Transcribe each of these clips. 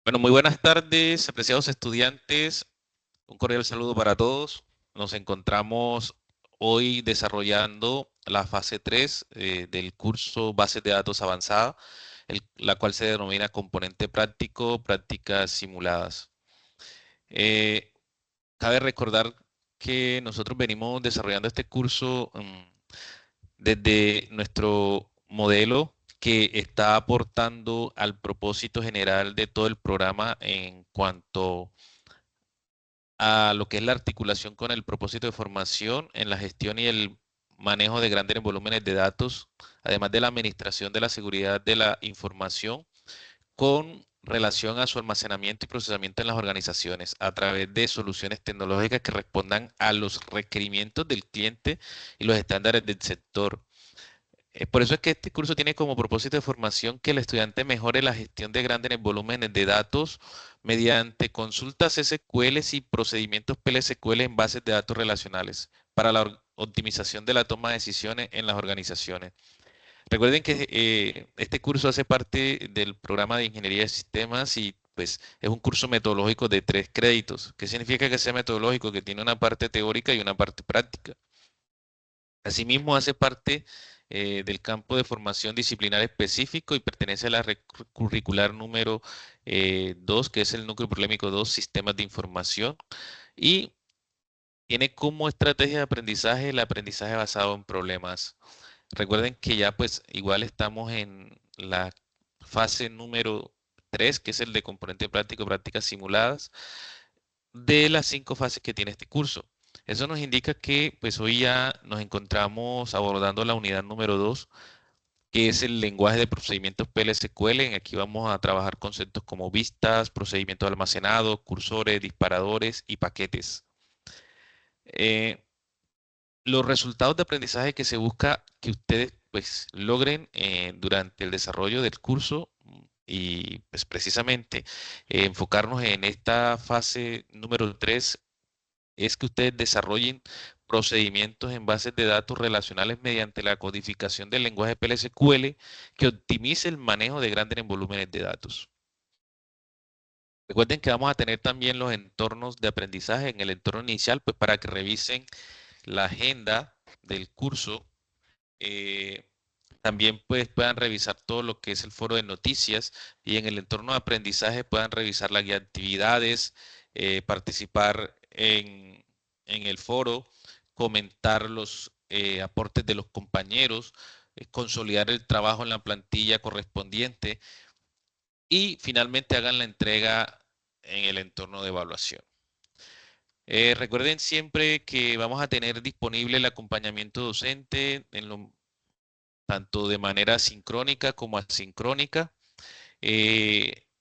Bueno, muy buenas tardes, apreciados estudiantes. Un cordial saludo para todos. Nos encontramos hoy desarrollando la fase 3 del curso Bases de Datos Avanzada, la cual se denomina componente práctico, prácticas simuladas. Eh, Cabe recordar que nosotros venimos desarrollando este curso desde nuestro modelo que está aportando al propósito general de todo el programa en cuanto a lo que es la articulación con el propósito de formación en la gestión y el manejo de grandes volúmenes de datos, además de la administración de la seguridad de la información con relación a su almacenamiento y procesamiento en las organizaciones a través de soluciones tecnológicas que respondan a los requerimientos del cliente y los estándares del sector. Por eso es que este curso tiene como propósito de formación que el estudiante mejore la gestión de grandes volúmenes de datos mediante consultas SQL y procedimientos PLSQL en bases de datos relacionales para la optimización de la toma de decisiones en las organizaciones. Recuerden que este curso hace parte del programa de Ingeniería de Sistemas y pues es un curso metodológico de 3 créditos. ¿Qué significa que sea metodológico? Que tiene una parte teórica y una parte práctica. Asimismo, hace parte del campo de formación disciplinar específico y pertenece a la red curricular número 2, que es el núcleo problemático 2, sistemas de información, y tiene como estrategia de aprendizaje el aprendizaje basado en problemas. Recuerden que ya pues igual estamos en la fase número 3, que es el de componente práctico, prácticas simuladas, de las 5 fases que tiene este curso. Eso nos indica que pues hoy ya nos encontramos abordando la unidad número 2, que es el lenguaje de procedimientos PLSQL. Aquí vamos a trabajar conceptos como vistas, procedimientos almacenados, cursores, disparadores y paquetes. Eh, los resultados de aprendizaje que se busca que ustedes pues logren durante el desarrollo del curso y pues precisamente enfocarnos en esta fase número 3 es que ustedes desarrollen procedimientos en bases de datos relacionales mediante la codificación del lenguaje PLSQL que optimice el manejo de grandes volúmenes de datos. Recuerden que vamos a tener también los entornos de aprendizaje en el entorno inicial, pues para que revisen la agenda del curso. eh, También pues puedan revisar todo lo que es el foro de noticias y en el entorno de aprendizaje puedan revisar la guía de actividades, participar en el foro, comentar los aportes de los compañeros, consolidar el trabajo en la plantilla correspondiente y finalmente hagan la entrega en el entorno de evaluación. Recuerden siempre que vamos a tener disponible el acompañamiento docente tanto de manera sincrónica como asincrónica.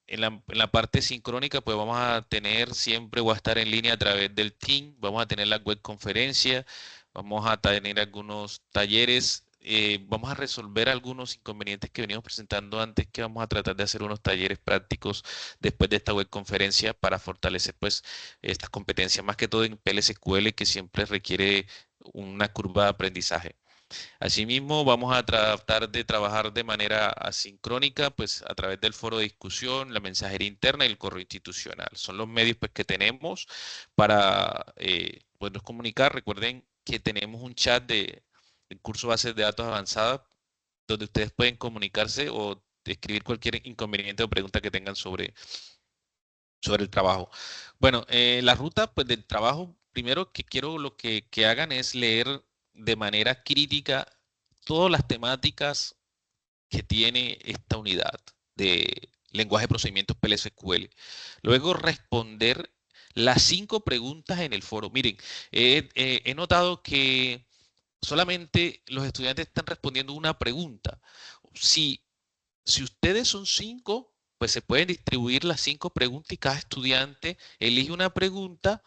En la parte sincrónica, pues vamos a tener siempre, voy a estar en línea a través del Team, vamos a tener la web conferencia, vamos a tener algunos talleres, vamos a resolver algunos inconvenientes que venimos presentando antes, que vamos a tratar de hacer unos talleres prácticos después de esta web conferencia para fortalecer pues estas competencias, más que todo en PLSQL, que siempre requiere una curva de aprendizaje. Asimismo, vamos a tratar de trabajar de manera asincrónica, pues a través del foro de discusión, la mensajería interna y el correo institucional. Son los medios pues, que tenemos para podernos comunicar. Recuerden que tenemos un chat del curso Bases de Datos Avanzada, donde ustedes pueden comunicarse o escribir cualquier inconveniente o pregunta que tengan sobre el trabajo. Bueno, la ruta pues, del trabajo, primero que quiero lo que hagan es leer de manera crítica todas las temáticas que tiene esta unidad de lenguaje de procedimientos PLSQL. Luego responder las 5 preguntas en el foro. Miren, he notado que solamente los estudiantes están respondiendo una pregunta. Si si ustedes son 5, pues se pueden distribuir las 5 preguntas y cada estudiante elige una pregunta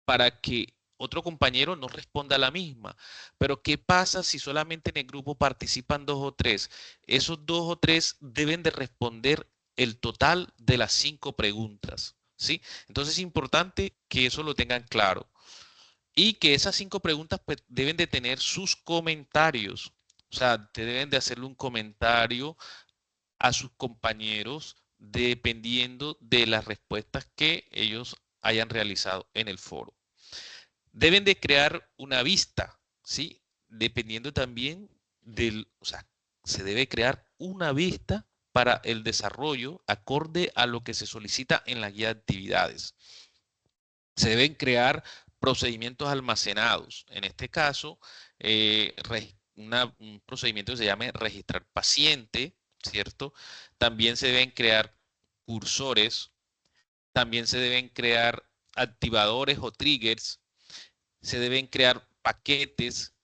para que otro compañero no responda la misma. Pero ¿qué pasa si solamente en el grupo participan 2 o 3? Esos 2 o 3 deben de responder el total de las 5 preguntas, ¿sí? Entonces es importante que eso lo tengan claro y que esas 5 preguntas pues, deben de tener sus comentarios. O sea, te deben de hacerle un comentario a sus compañeros dependiendo de las respuestas que ellos hayan realizado en el foro. Deben de crear una vista, ¿sí? Dependiendo también o sea, se debe crear una vista para el desarrollo acorde a lo que se solicita en la guía de actividades. Se deben crear procedimientos almacenados. En este caso, un procedimiento que se llame registrar paciente, ¿cierto? También se deben crear cursores, también se deben crear activadores o triggers, se deben crear paquetes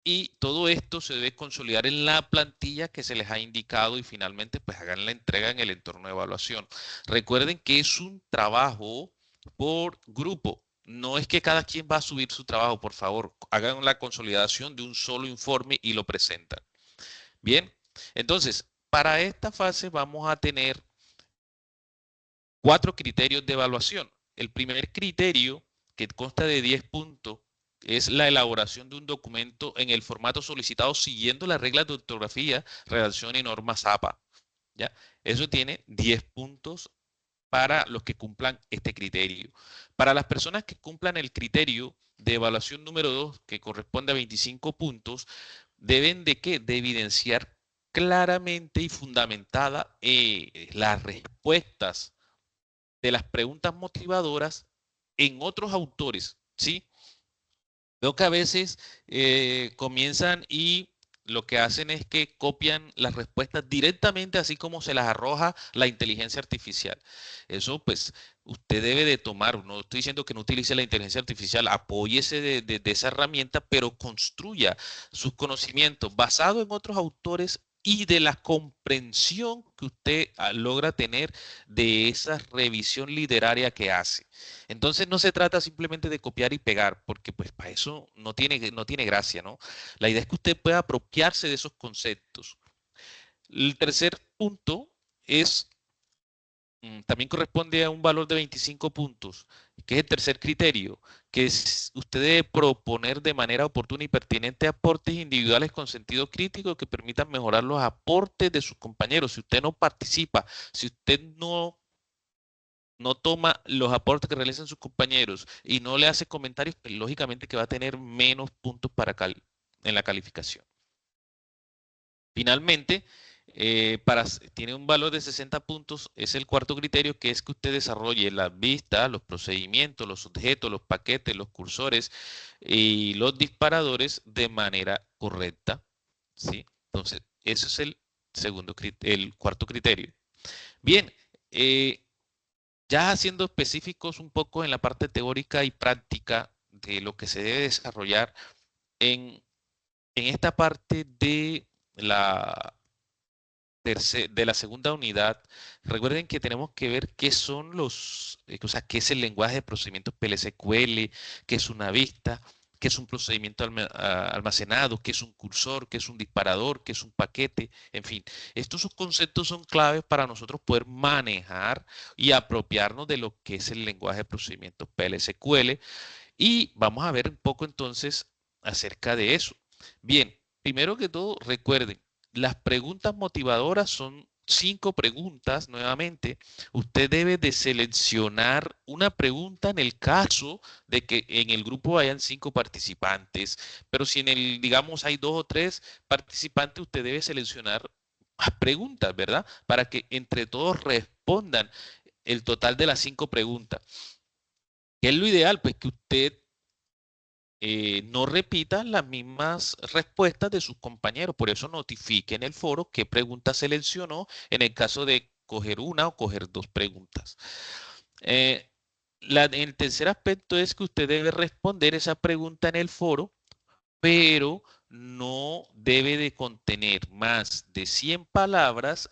y todo esto se debe consolidar en la plantilla que se les ha indicado y finalmente pues hagan la entrega en el entorno de evaluación. Recuerden que es un trabajo por grupo. No es que cada quien va a subir su trabajo, por favor, hagan la consolidación de un solo informe y lo presentan. Bien, entonces, para esta fase vamos a tener 4 criterios de evaluación. El primer criterio, que consta de 10 puntos, es la elaboración de un documento en el formato solicitado siguiendo las reglas de ortografía, redacción y normas APA. ¿Ya? Eso tiene 10 puntos para los que cumplan este criterio. Para las personas que cumplan el criterio de evaluación número 2, que corresponde a 25 puntos, deben de ¿qué? De evidenciar claramente y fundamentada las respuestas de las preguntas motivadoras en otros autores, ¿sí? Veo que a veces comienzan y lo que hacen es que copian las respuestas directamente así como se las arroja la inteligencia artificial. Eso pues usted debe de tomar, no estoy diciendo que no utilice la inteligencia artificial, apóyese de esa herramienta, pero construya sus conocimientos basados en otros autores y de la comprensión que usted logra tener de esa revisión literaria que hace. Entonces no se trata simplemente de copiar y pegar, porque pues para eso no tiene gracia, ¿no? La idea es que usted pueda apropiarse de esos conceptos. El tercer punto es, también corresponde a un valor de 25 puntos, que es el tercer criterio, que es, usted debe proponer de manera oportuna y pertinente aportes individuales con sentido crítico que permitan mejorar los aportes de sus compañeros. Si usted no participa, si usted no toma los aportes que realizan sus compañeros y no le hace comentarios, pues lógicamente que va a tener menos puntos en la calificación. Finalmente, tiene un valor de 60 puntos, es el cuarto criterio, que es que usted desarrolle las vistas, los procedimientos, los objetos, los paquetes, los cursores y los disparadores de manera correcta, ¿sí? Entonces, ese es el cuarto criterio. Bien, ya siendo específicos un poco en la parte teórica y práctica de lo que se debe desarrollar en, en esta parte de de la segunda unidad, recuerden que tenemos que ver qué son o sea, qué es el lenguaje de procedimientos PLSQL, qué es una vista, qué es un procedimiento almacenado, qué es un cursor, qué es un disparador, qué es un paquete, en fin. Estos conceptos son claves para nosotros poder manejar y apropiarnos de lo que es el lenguaje de procedimientos PLSQL y vamos a ver un poco entonces acerca de eso. Bien, primero que todo, recuerden, las preguntas motivadoras son 5 preguntas nuevamente. Usted debe de seleccionar una pregunta en el caso de que en el grupo hayan 5 participantes, pero si en el, digamos, hay 2 o 3 participantes, usted debe seleccionar más preguntas, ¿verdad? Para que entre todos respondan el total de las 5 preguntas. ¿Qué es lo ideal? Pues que usted no repitan las mismas respuestas de sus compañeros. Por eso notifique en el foro qué pregunta seleccionó en el caso de coger una o coger 2 preguntas. El tercer aspecto es que usted debe responder esa pregunta en el foro, pero no debe de contener más de 100 palabras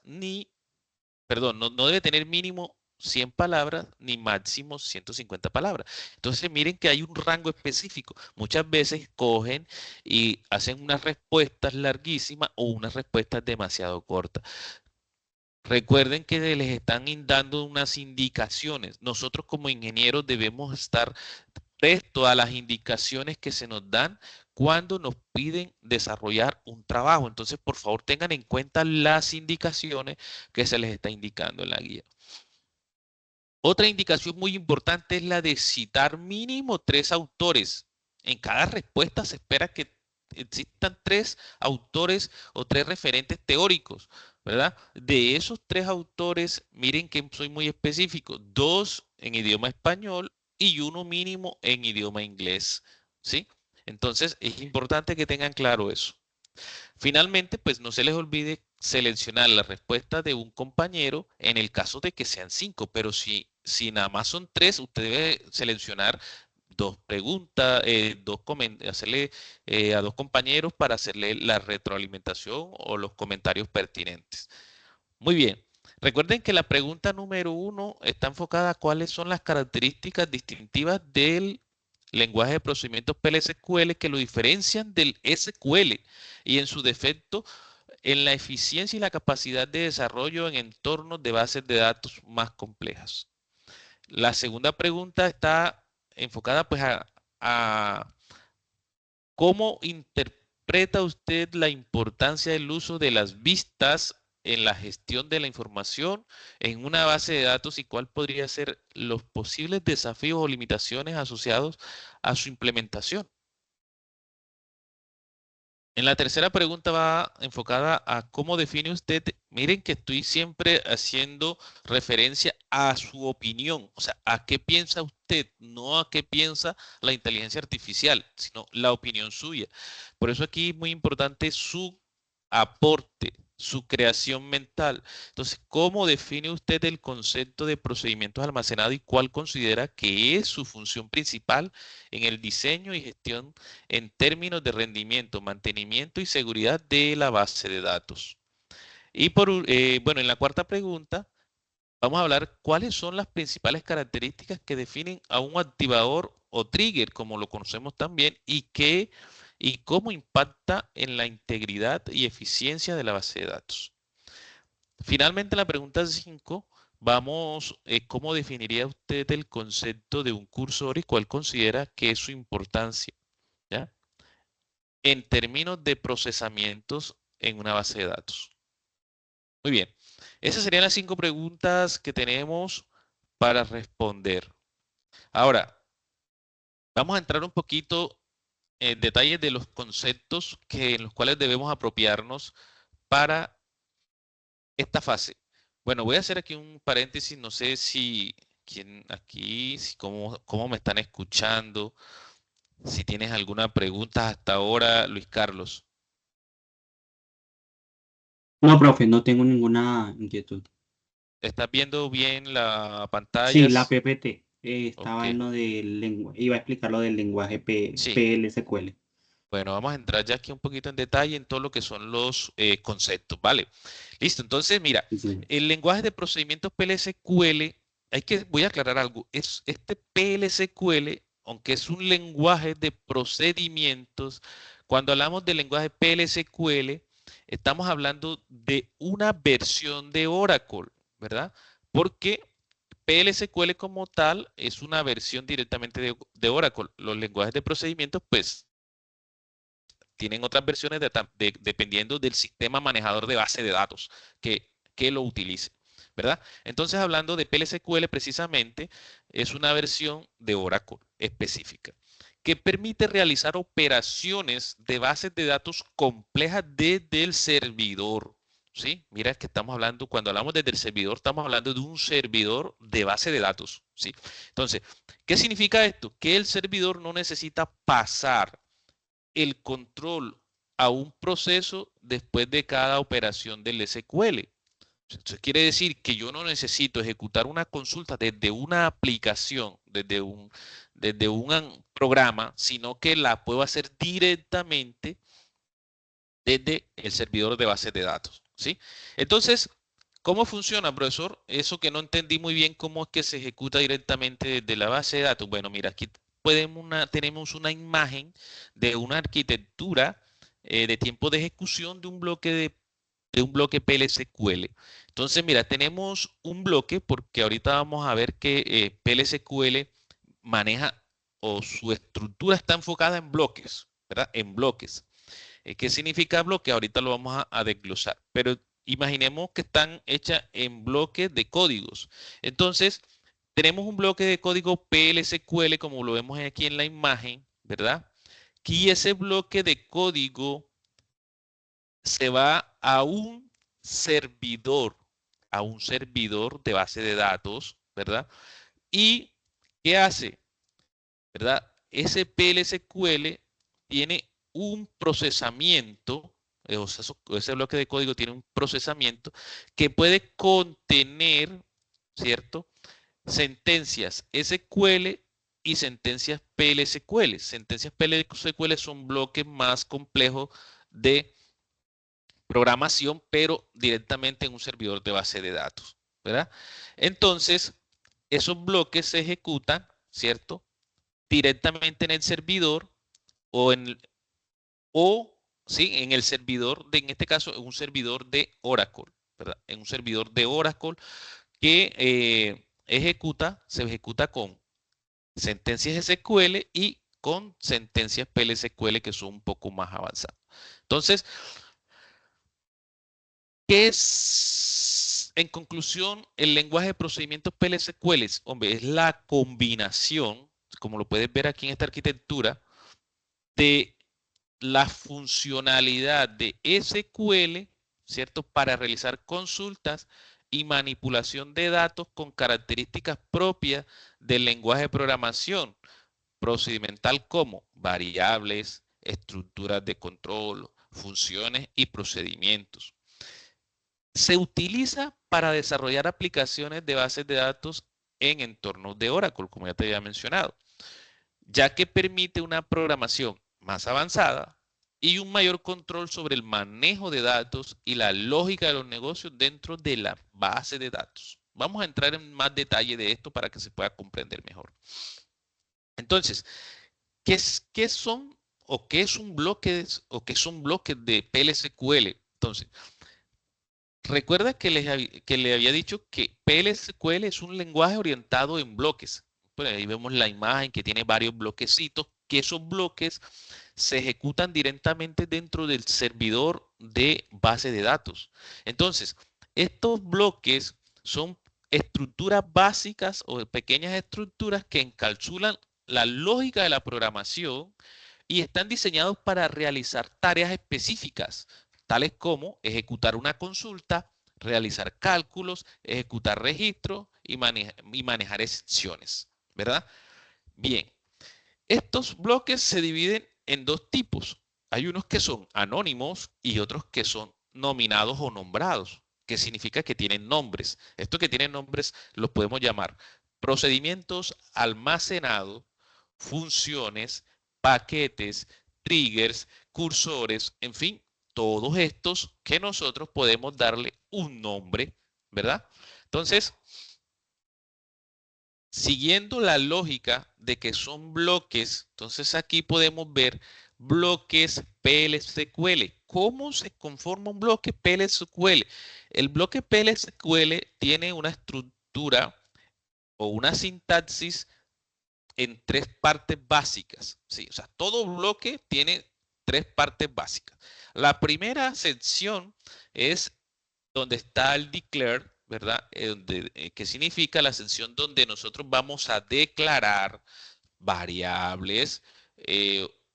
perdón, no debe tener mínimo 100 palabras ni máximo 150 palabras. Entonces miren que hay un rango específico. Muchas veces cogen y hacen unas respuestas larguísimas o unas respuestas demasiado cortas. Recuerden que les están dando unas indicaciones. Nosotros como ingenieros debemos estar resto a las indicaciones que se nos dan cuando nos piden desarrollar un trabajo. Entonces, por favor, tengan en cuenta las indicaciones que se les está indicando en la guía. Otra indicación muy importante es la de citar mínimo 3 autores. En cada respuesta se espera que existan 3 autores o 3 referentes teóricos, ¿verdad? De esos 3 autores, miren que soy muy específico, 2 en idioma español y 1 mínimo en idioma inglés, ¿sí? Entonces es importante que tengan claro eso. Finalmente, pues no se les olvide seleccionar la respuesta de un compañero en el caso de que sean 5, pero si nada más son 3, usted debe seleccionar 2 preguntas, hacerle a 2 compañeros para hacerle la retroalimentación o los comentarios pertinentes. Muy bien. Recuerden que la pregunta número 1 está enfocada a cuáles son las características distintivas del lenguaje de procedimientos PL/SQL que lo diferencian del SQL y en su defecto en la eficiencia y la capacidad de desarrollo en entornos de bases de datos más complejas. La segunda pregunta está enfocada pues a cómo interpreta usted la importancia del uso de las vistas en la gestión de la información en una base de datos y cuál podría ser los posibles desafíos o limitaciones asociados a su implementación. En la tercera pregunta va enfocada a cómo define usted, miren que estoy siempre haciendo referencia a su opinión, o sea, a qué piensa usted, no a qué piensa la inteligencia artificial, sino la opinión suya. Por eso aquí es muy importante su aporte, su creación mental. Entonces, ¿cómo define usted el concepto de procedimientos almacenados y cuál considera que es su función principal en el diseño y gestión en términos de rendimiento, mantenimiento y seguridad de la base de datos? Y bueno, en la cuarta pregunta vamos a hablar cuáles son las principales características que definen a un activador o trigger, como lo conocemos también, y cómo impacta en la integridad y eficiencia de la base de datos. Finalmente, la pregunta 5, vamos, ¿cómo definiría usted el concepto de un cursor y cuál considera que es su importancia? ¿Ya? En términos de procesamientos en una base de datos. Muy bien. Esas serían las 5 preguntas que tenemos para responder. Ahora, vamos a entrar un poquito en detalles de los conceptos en los cuales debemos apropiarnos para esta fase. Bueno, voy a hacer aquí un paréntesis, no sé si cómo me están escuchando, si tienes alguna pregunta hasta ahora, Luis Carlos. No, profe, no tengo ninguna inquietud. ¿Estás viendo bien la pantalla? Sí, la PPT Ok, estaba en lo del lenguaje, iba a explicar lo del lenguaje sí. PL/SQL. Bueno, vamos a entrar ya aquí un poquito en detalle en todo lo que son los conceptos, ¿vale? Listo, entonces mira, Sí, señor. el lenguaje de procedimientos PL/SQL, voy a aclarar algo, este PL/SQL, aunque es un lenguaje de procedimientos, cuando hablamos del lenguaje PL/SQL, estamos hablando de una versión de Oracle, ¿verdad? Porque PL/SQL como tal es una versión directamente de Oracle. Los lenguajes de procedimientos, pues tienen otras versiones dependiendo del sistema manejador de base de datos que lo utilice, ¿verdad? Entonces, hablando de PLSQL precisamente, es una versión de Oracle específica que permite realizar operaciones de bases de datos complejas desde el servidor. ¿Sí? Mira que estamos hablando, cuando hablamos desde el servidor, estamos hablando de un servidor de base de datos. ¿Sí? Entonces, ¿qué significa esto? Que el servidor no necesita pasar el control a un proceso después de cada operación del SQL. Eso quiere decir que yo no necesito ejecutar una consulta desde una aplicación, desde un programa, sino que la puedo hacer directamente desde el servidor de bases de datos. ¿Sí? Entonces, ¿cómo funciona, profesor? Eso que no entendí muy bien, cómo es que se ejecuta directamente desde la base de datos. Bueno, mira, aquí tenemos una imagen de una arquitectura de tiempo de ejecución de un bloque PLSQL. Entonces, mira, tenemos un bloque porque ahorita vamos a ver que PLSQL maneja o su estructura está enfocada en bloques, ¿verdad? En bloques. ¿Qué significa bloque? Ahorita lo vamos a desglosar, pero imaginemos que están hechas en bloques de códigos. Entonces, tenemos un bloque de código PLSQL, como lo vemos aquí en la imagen, ¿verdad? Y ese bloque de código se va a un servidor de base de datos, ¿verdad? ¿Y qué hace? ¿Verdad? Ese PLSQL tiene un procesamiento, o sea, ese bloque de código tiene un procesamiento que puede contener, ¿cierto? Sentencias SQL y sentencias PLSQL. Sentencias PLSQL son bloques más complejos de programación, pero directamente en un servidor de base de datos, ¿verdad? Entonces, esos bloques se ejecutan, ¿cierto? Directamente en el servidor o o sí, en el servidor en este caso, en un servidor de Oracle, ¿verdad? En un servidor de Oracle que se ejecuta con sentencias SQL y con sentencias PLSQL que son un poco más avanzadas. Entonces, ¿qué es, en conclusión, el lenguaje de procedimientos PLSQL? Hombre, es la combinación, como lo puedes ver aquí en esta arquitectura, de la funcionalidad de SQL, ¿cierto? Para realizar consultas y manipulación de datos con características propias del lenguaje de programación procedimental como variables, estructuras de control, funciones y procedimientos. Se utiliza para desarrollar aplicaciones de bases de datos en entornos de Oracle, como ya te había mencionado, ya que permite una programación más avanzada y un mayor control sobre el manejo de datos y la lógica de los negocios dentro de la base de datos. Vamos a entrar en más detalle de esto para que se pueda comprender mejor. Entonces, ¿qué son o qué es un bloque o qué son bloques de PLSQL? Entonces, recuerda que le había dicho que PLSQL es un lenguaje orientado en bloques. Pues ahí vemos la imagen que tiene varios bloquecitos, que esos bloques se ejecutan directamente dentro del servidor de base de datos. Entonces, estos bloques son estructuras básicas o pequeñas estructuras que encapsulan la lógica de la programación y están diseñados para realizar tareas específicas, tales como ejecutar una consulta, realizar cálculos, ejecutar registros y manejar excepciones, ¿verdad? Bien, estos bloques se dividen en dos tipos. Hay unos que son anónimos y otros que son nominados o nombrados, que significa que tienen nombres. Estos que tienen nombres los podemos llamar procedimientos almacenados, funciones, paquetes, triggers, cursores, en fin, todos estos que nosotros podemos darle un nombre, ¿verdad? Entonces, siguiendo la lógica de que son bloques, entonces aquí podemos ver bloques PLSQL. ¿Cómo se conforma un bloque PLSQL? El bloque PLSQL tiene una estructura o una sintaxis en tres partes básicas. Sí, o sea, todo bloque tiene tres partes básicas. La primera sección es donde está el declare, ¿verdad? Que significa la sección donde nosotros vamos a declarar variables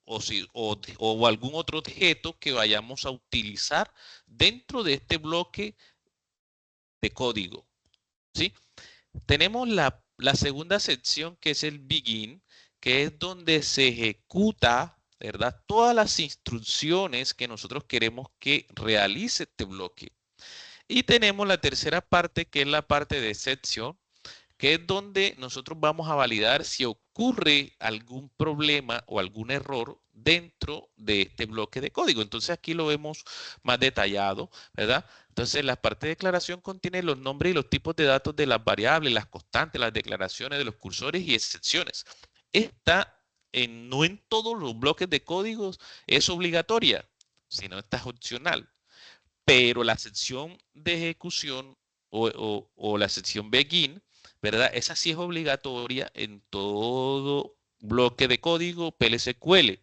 o algún otro objeto que vayamos a utilizar dentro de este bloque de código, ¿sí? Tenemos la segunda sección que es el begin, que es donde se ejecuta, ¿verdad? Todas las instrucciones que nosotros queremos que realice este bloque. Y tenemos la tercera parte, que es la parte de sección, que es donde nosotros vamos a validar si ocurre algún problema o algún error dentro de este bloque de código. Entonces aquí lo vemos más detallado, ¿verdad? Entonces la parte de declaración contiene los nombres y los tipos de datos de las variables, las constantes, las declaraciones de los cursores y excepciones. Esta no en todos los bloques de códigos es obligatoria, sino esta es opcional. Pero la sección de ejecución o la sección begin, ¿verdad? Esa sí es obligatoria en todo bloque de código PLSQL,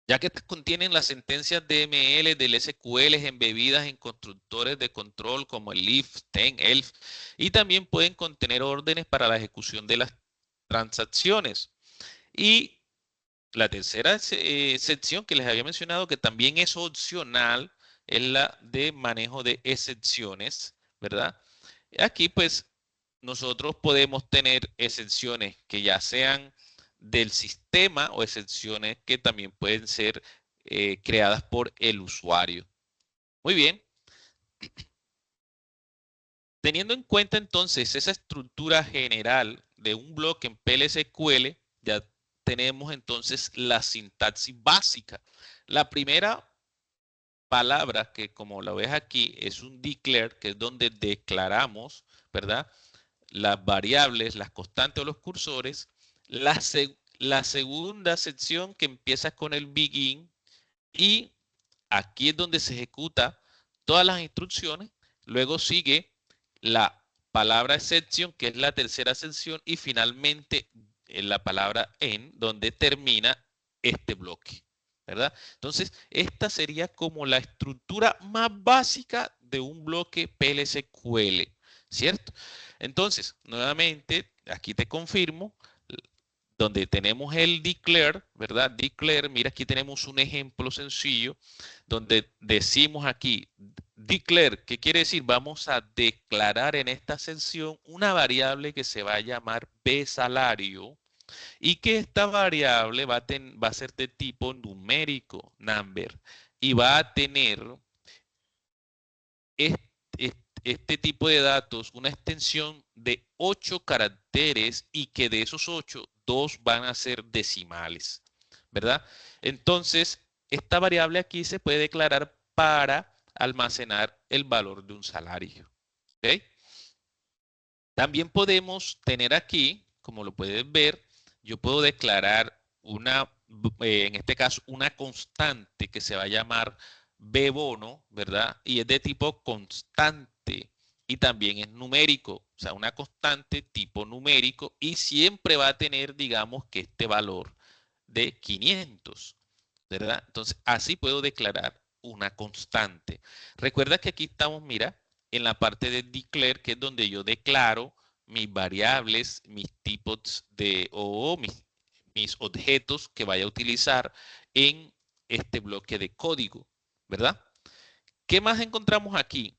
ya que contienen las sentencias DML del SQL embebidas en constructores de control como el if, then, else, y también pueden contener órdenes para la ejecución de las transacciones. Y la tercera sección que les había mencionado, que también es opcional, es la de manejo de excepciones, ¿verdad? Aquí pues nosotros podemos tener excepciones que ya sean del sistema o excepciones que también pueden ser creadas por el usuario. Muy bien. Teniendo en cuenta entonces esa estructura general de un bloque en PLSQL, ya tenemos entonces la sintaxis básica. La primera palabra que, como la ves aquí, es un declare, que es donde declaramos, ¿verdad?, las variables, las constantes o los cursores. La segunda sección que empieza con el begin, y aquí es donde se ejecuta todas las instrucciones. Luego sigue la palabra exception, que es la tercera sección, y finalmente la palabra end, donde termina este bloque, ¿verdad? Entonces, esta sería como la estructura más básica de un bloque PLSQL, ¿cierto? Entonces, nuevamente, aquí te confirmo, donde tenemos el declare, ¿verdad? Declare, mira, aquí tenemos un ejemplo sencillo, donde decimos aquí, declare, ¿qué quiere decir? Vamos a declarar en esta sección una variable que se va a llamar bsalario, y que esta variable va a ser de tipo numérico, number, y va a tener este tipo de datos, una extensión de 8 caracteres, y que de esos 8, 2 van a ser decimales, ¿verdad? Entonces, esta variable aquí se puede declarar para almacenar el valor de un salario. ¿Ok? También podemos tener aquí, como lo puedes ver, yo puedo declarar una, en este caso, una constante que se va a llamar bbono, ¿verdad? Y es de tipo constante y también es numérico, o sea, una constante tipo numérico, y siempre va a tener, digamos, que este valor de 500, ¿verdad? Entonces, así puedo declarar una constante. Recuerda que aquí estamos, mira, en la parte de declare, que es donde yo declaro mis variables, mis tipos o mis objetos que vaya a utilizar en este bloque de código, ¿verdad? ¿Qué más encontramos aquí?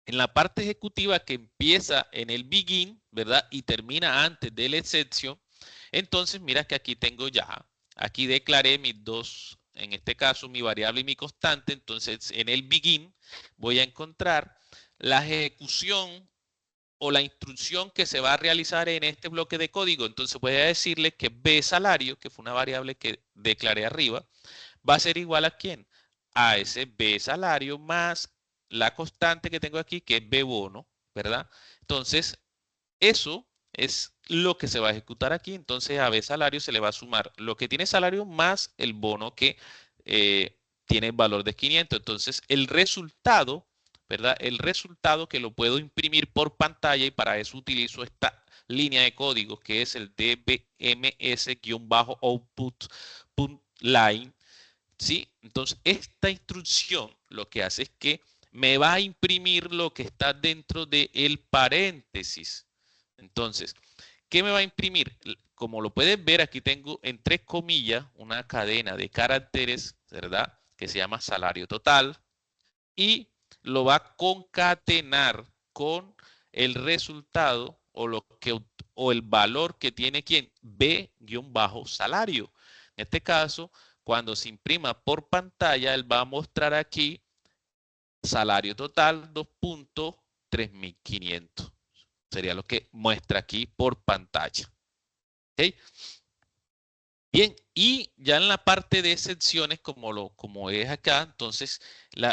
En la parte ejecutiva, que empieza en el begin, ¿verdad?, y termina antes del exception. Entonces, mira que aquí tengo ya, aquí declaré mis dos, en este caso mi variable y mi constante. Entonces, en el begin voy a encontrar la ejecución o la instrucción que se va a realizar en este bloque de código. Entonces voy a decirle que bsalario, que fue una variable que declaré arriba, va a ser igual a ¿quién? A ese bsalario más la constante que tengo aquí, que es bbono, ¿verdad? Entonces, eso es lo que se va a ejecutar aquí. Entonces, a bsalario se le va a sumar lo que tiene salario más el bono que tiene el valor de 500. Entonces, el resultado, ¿verdad? El resultado que lo puedo imprimir por pantalla, y para eso utilizo esta línea de código que es el dbms-output.line, ¿sí? Entonces, esta instrucción lo que hace es que me va a imprimir lo que está dentro del paréntesis. Entonces, ¿qué me va a imprimir? Como lo puedes ver, aquí tengo entre comillas una cadena de caracteres, ¿verdad?, que se llama salario total, y lo va a concatenar con el resultado o el valor que tiene ¿quién? B-salario. En este caso, cuando se imprima por pantalla, él va a mostrar aquí salario total 2.3500. Sería lo que muestra aquí por pantalla. ¿Okay? Bien, y ya en la parte de excepciones, como es acá, entonces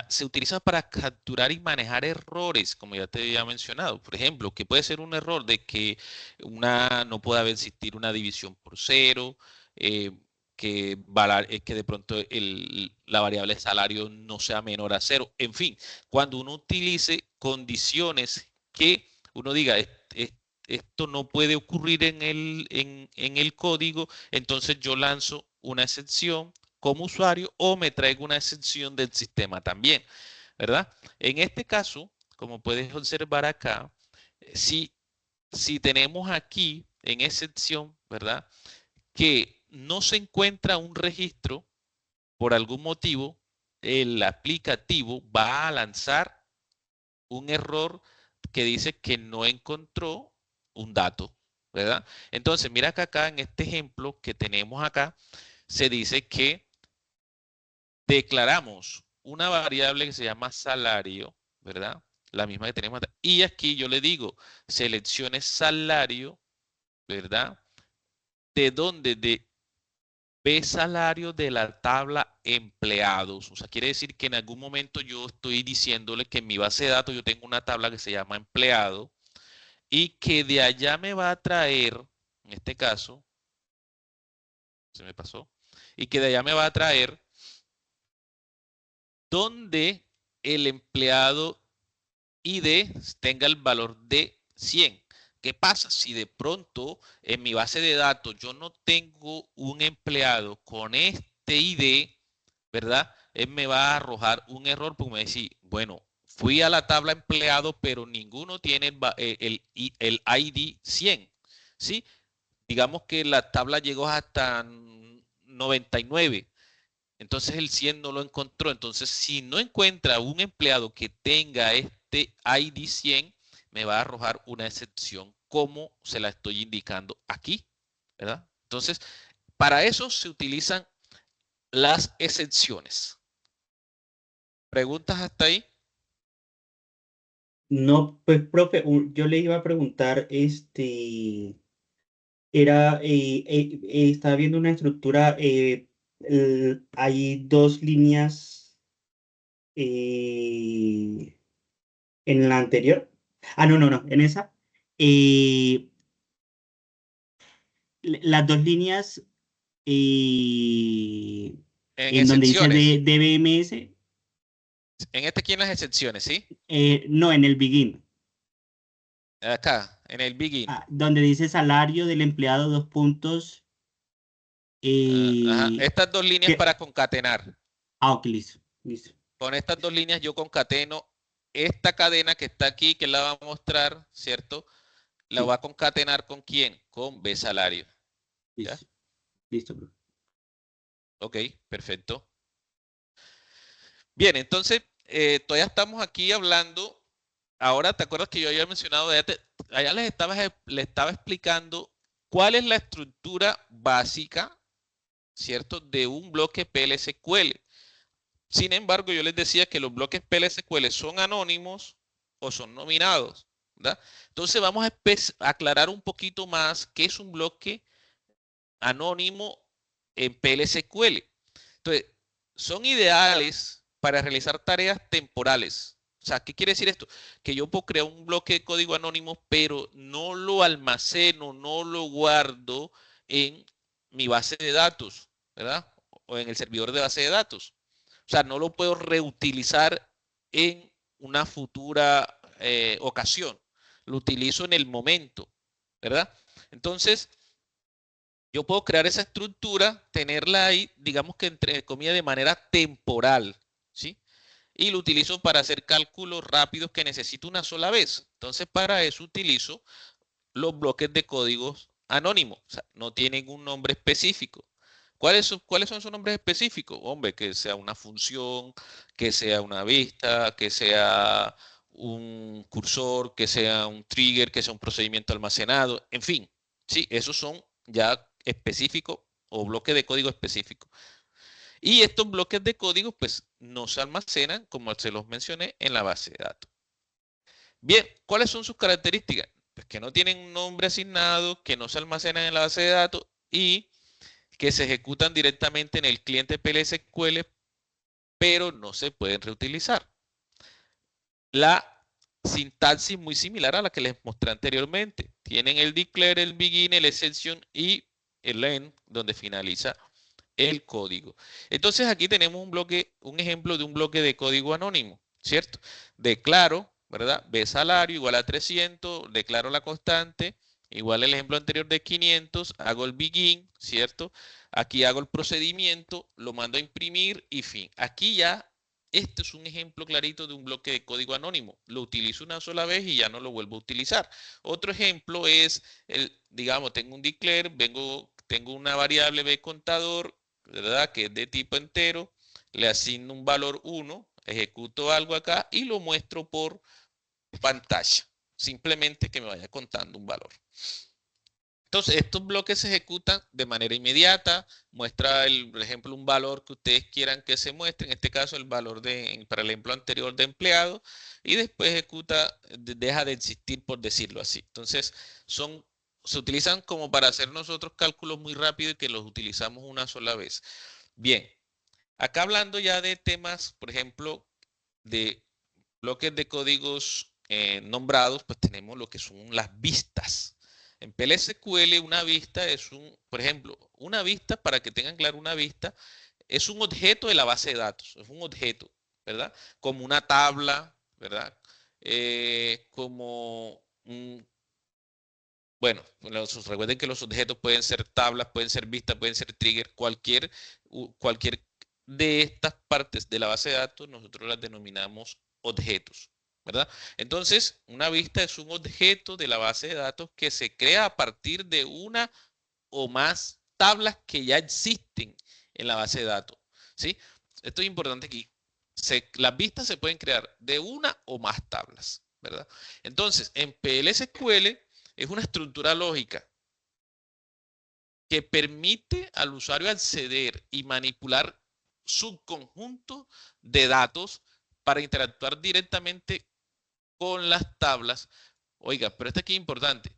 se utiliza para capturar y manejar errores, como ya te había mencionado. Por ejemplo, que puede ser un error de que no pueda existir una división por cero, que de pronto la variable salario no sea menor a cero. En fin, cuando uno utilice condiciones que uno diga, esto no puede ocurrir en el código, entonces yo lanzo una excepción como usuario o me traigo una excepción del sistema también, ¿verdad? En este caso, como puedes observar acá, si, si tenemos aquí en excepción, ¿verdad? Que no se encuentra un registro por algún motivo, el aplicativo va a lanzar un error que dice que no encontró un dato, ¿verdad? Entonces, mira que acá en este ejemplo que tenemos acá, se dice que declaramos una variable que se llama salario, ¿verdad? La misma que tenemos acá. Y aquí yo le digo, seleccione salario, ¿verdad? ¿De dónde? De B salario de la tabla empleados. O sea, quiere decir que en algún momento yo estoy diciéndole que en mi base de datos yo tengo una tabla que se llama empleado y que de allá me va a traer, en este caso, se me pasó, y que de allá me va a traer donde el empleado ID tenga el valor de 100. ¿Qué pasa si de pronto en mi base de datos yo no tengo un empleado con este ID, ¿verdad? Él me va a arrojar un error porque me va a decir, bueno, fui a la tabla empleado, pero ninguno tiene el ID 100, ¿sí? Digamos que la tabla llegó hasta 99, entonces el 100 no lo encontró. Entonces, si no encuentra un empleado que tenga este ID 100, me va a arrojar una excepción como se la estoy indicando aquí, ¿verdad? Entonces, para eso se utilizan las excepciones. ¿Preguntas hasta ahí? No, pues, profe, yo le iba a preguntar, era, estaba viendo una estructura, hay dos líneas eh, en la anterior. Ah, no, no, no, en esa. eh, las dos líneas eh, En en donde dice excepciones. DBMS, En este aquí en las excepciones, ¿sí? no, en el begin. Acá, en el begin. Ah, donde dice salario del empleado, dos puntos. Ajá. eh, Estas dos líneas que, para concatenar. ok, listo, listo. Con estas dos líneas yo concateno esta cadena que está aquí, que la va a mostrar, ¿cierto? La va Sí, a concatenar ¿con quién? Con B salario. ¿Ya? listo, listo, profe. Ok, perfecto. Bien, entonces, todavía estamos aquí hablando. Ahora, ¿te acuerdas que yo había mencionado, allá les estaba explicando cuál es la estructura básica, ¿cierto? De un bloque PLSQL. Sin embargo, yo les decía que los bloques PLSQL son anónimos o son nominados, ¿verdad? Entonces vamos a aclarar un poquito más qué es un bloque anónimo en PLSQL. Entonces, son ideales para realizar tareas temporales. O sea, ¿qué quiere decir esto? Que yo puedo crear un bloque de código anónimo, pero no lo almaceno, no lo guardo en mi base de datos, ¿verdad? O en el servidor de base de datos. O sea, no lo puedo reutilizar en una futura ocasión. Lo utilizo en el momento, ¿verdad? Entonces, yo puedo crear esa estructura, tenerla ahí, digamos que entre comillas, de manera temporal, ¿sí? Y lo utilizo para hacer cálculos rápidos que necesito una sola vez. Entonces, para eso utilizo los bloques de códigos anónimos. O sea, no tienen un nombre específico. ¿Cuáles son sus nombres específicos? Hombre, que sea una función, que sea una vista, que sea un cursor, que sea un trigger, que sea un procedimiento almacenado, en fin, sí, esos son ya específicos o bloques de código específicos. Y estos bloques de código, pues, no se almacenan, como se los mencioné, en la base de datos. Bien, ¿cuáles son sus características? Pues que no tienen un nombre asignado, que no se almacenan en la base de datos y que se ejecutan directamente en el cliente PLSQL, pero no se pueden reutilizar. La sintaxis muy similar a la que les mostré anteriormente. Tienen el declare, el begin, el exception y el end, donde finaliza el código. Entonces aquí tenemos un bloque, un ejemplo de un bloque de código anónimo, ¿cierto? Declaro ¿verdad? B salario igual a 300, declaro la constante, igual el ejemplo anterior de 500, hago el begin, ¿cierto? Aquí hago el procedimiento, lo mando a imprimir y fin. Aquí ya, este es un ejemplo clarito de un bloque de código anónimo. Lo utilizo una sola vez y ya no lo vuelvo a utilizar. Otro ejemplo es, digamos, tengo un declare, tengo una variable b contador, ¿verdad? Que es de tipo entero, le asigno un valor 1, ejecuto algo acá y lo muestro por pantalla. Simplemente que me vaya contando un valor. Entonces, estos bloques se ejecutan de manera inmediata, muestra, por ejemplo, un valor que ustedes quieran que se muestre, en este caso el valor para el ejemplo anterior de empleado, y después ejecuta, deja de existir, por decirlo así. Entonces, se utilizan como para hacer nosotros cálculos muy rápido y que los utilizamos una sola vez. Bien, acá hablando ya de temas, por ejemplo, de bloques de códigos nombrados, pues tenemos lo que son las vistas. En PLSQL una vista es por ejemplo, una vista, para que tengan claro, una vista es un objeto de la base de datos, es un objeto, ¿verdad? Como una tabla, ¿verdad? Como bueno, recuerden que los objetos pueden ser tablas, pueden ser vistas, pueden ser trigger, cualquier de estas partes de la base de datos nosotros las denominamos objetos, ¿verdad? Entonces, una vista es un objeto de la base de datos que se crea a partir de una o más tablas que ya existen en la base de datos, ¿sí? Esto es importante aquí. Las vistas se pueden crear de una o más tablas, ¿verdad? Entonces, en PLSQL es una estructura lógica que permite al usuario acceder y manipular subconjuntos de datos para interactuar directamente con las tablas. Oiga, pero esto aquí es importante.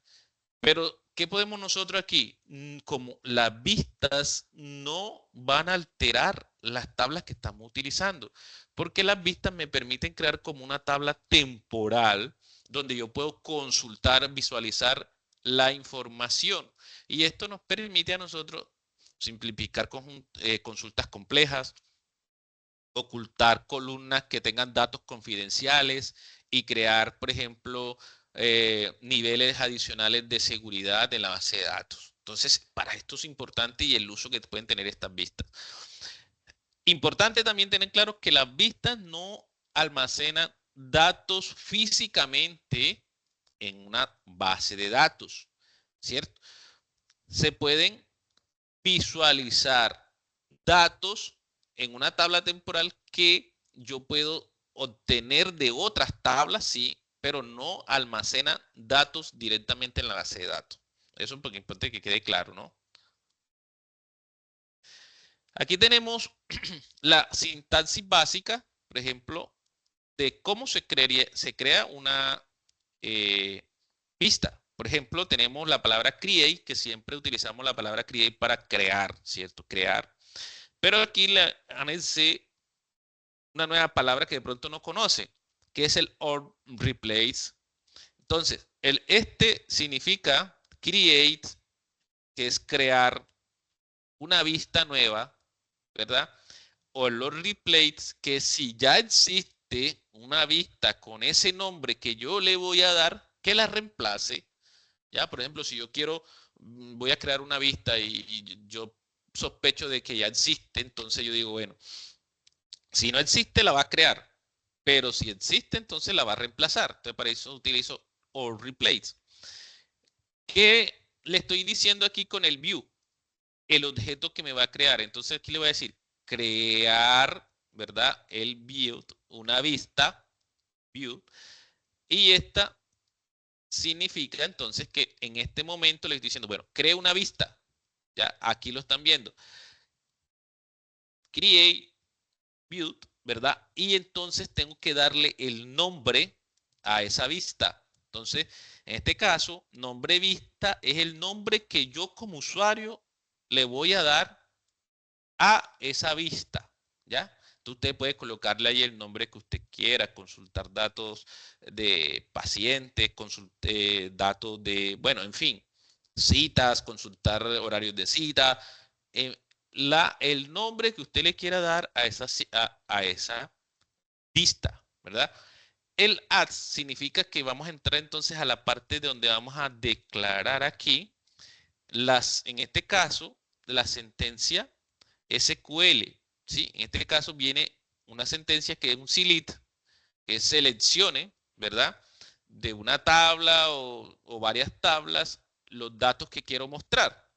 Pero, ¿qué podemos nosotros aquí? Como las vistas no van a alterar las tablas que estamos utilizando, porque las vistas me permiten crear como una tabla temporal donde yo puedo consultar, visualizar la información. Y esto nos permite a nosotros simplificar consultas complejas, ocultar columnas que tengan datos confidenciales y crear, por ejemplo, niveles adicionales de seguridad de la base de datos. Entonces, para esto es importante y el uso que pueden tener estas vistas. Importante también tener claro que las vistas no almacenan datos físicamente en una base de datos, ¿cierto? Se pueden visualizar datos en una tabla temporal que yo puedo obtener de otras tablas, sí, pero no almacena datos directamente en la base de datos. Eso es porque importante que quede claro, ¿no? Aquí tenemos la sintaxis básica, por ejemplo, de cómo se crea una pista. Por ejemplo, tenemos la palabra create, que siempre utilizamos la palabra create para crear, ¿cierto? Crear. Pero aquí le anexé una nueva palabra que de pronto no conoce, que es el or replace. Entonces, este significa create, que es crear una vista nueva, ¿verdad? O el or replace, que si ya existe una vista con ese nombre que yo le voy a dar, que la reemplace. Ya, por ejemplo, si yo quiero, voy a crear una vista y yo sospecho de que ya existe, entonces yo digo, bueno, si no existe, la va a crear. Pero si existe, entonces la va a reemplazar. Entonces, para eso utilizo or replace. ¿Qué le estoy diciendo aquí con el view? El objeto que me va a crear. Entonces, aquí le voy a decir crear, ¿verdad? El view, una vista, view. Y esta significa entonces que en este momento le estoy diciendo, bueno, cree una vista. Ya, aquí lo están viendo. Create build, ¿verdad? Y entonces tengo que darle el nombre a esa vista. Entonces, en este caso, nombre vista es el nombre que yo como usuario le voy a dar a esa vista, ¿ya? Usted puede colocarle ahí el nombre que usted quiera, consultar datos de pacientes, datos de, bueno, en fin, citas, consultar horarios de cita, eh, el nombre que usted le quiera dar a esa vista, ¿verdad? El add significa que vamos a entrar entonces a la parte de donde vamos a declarar aquí en este caso, la sentencia SQL, ¿sí? En este caso viene una sentencia que es un SILIT, que seleccione, ¿verdad? De una tabla o varias tablas los datos que quiero mostrar,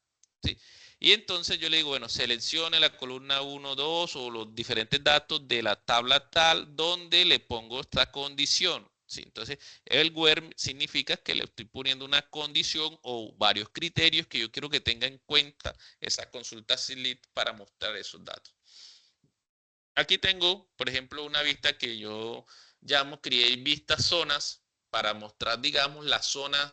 ¿sí? Y entonces yo le digo, bueno, seleccione la columna 1, 2 o los diferentes datos de la tabla tal donde le pongo esta condición. ¿Sí? Entonces, el where significa que le estoy poniendo una condición o varios criterios que yo quiero que tenga en cuenta esa consulta SILIT para mostrar esos datos. Aquí tengo, por ejemplo, una vista que yo llamo Create Vistas Zonas para mostrar, digamos, la zona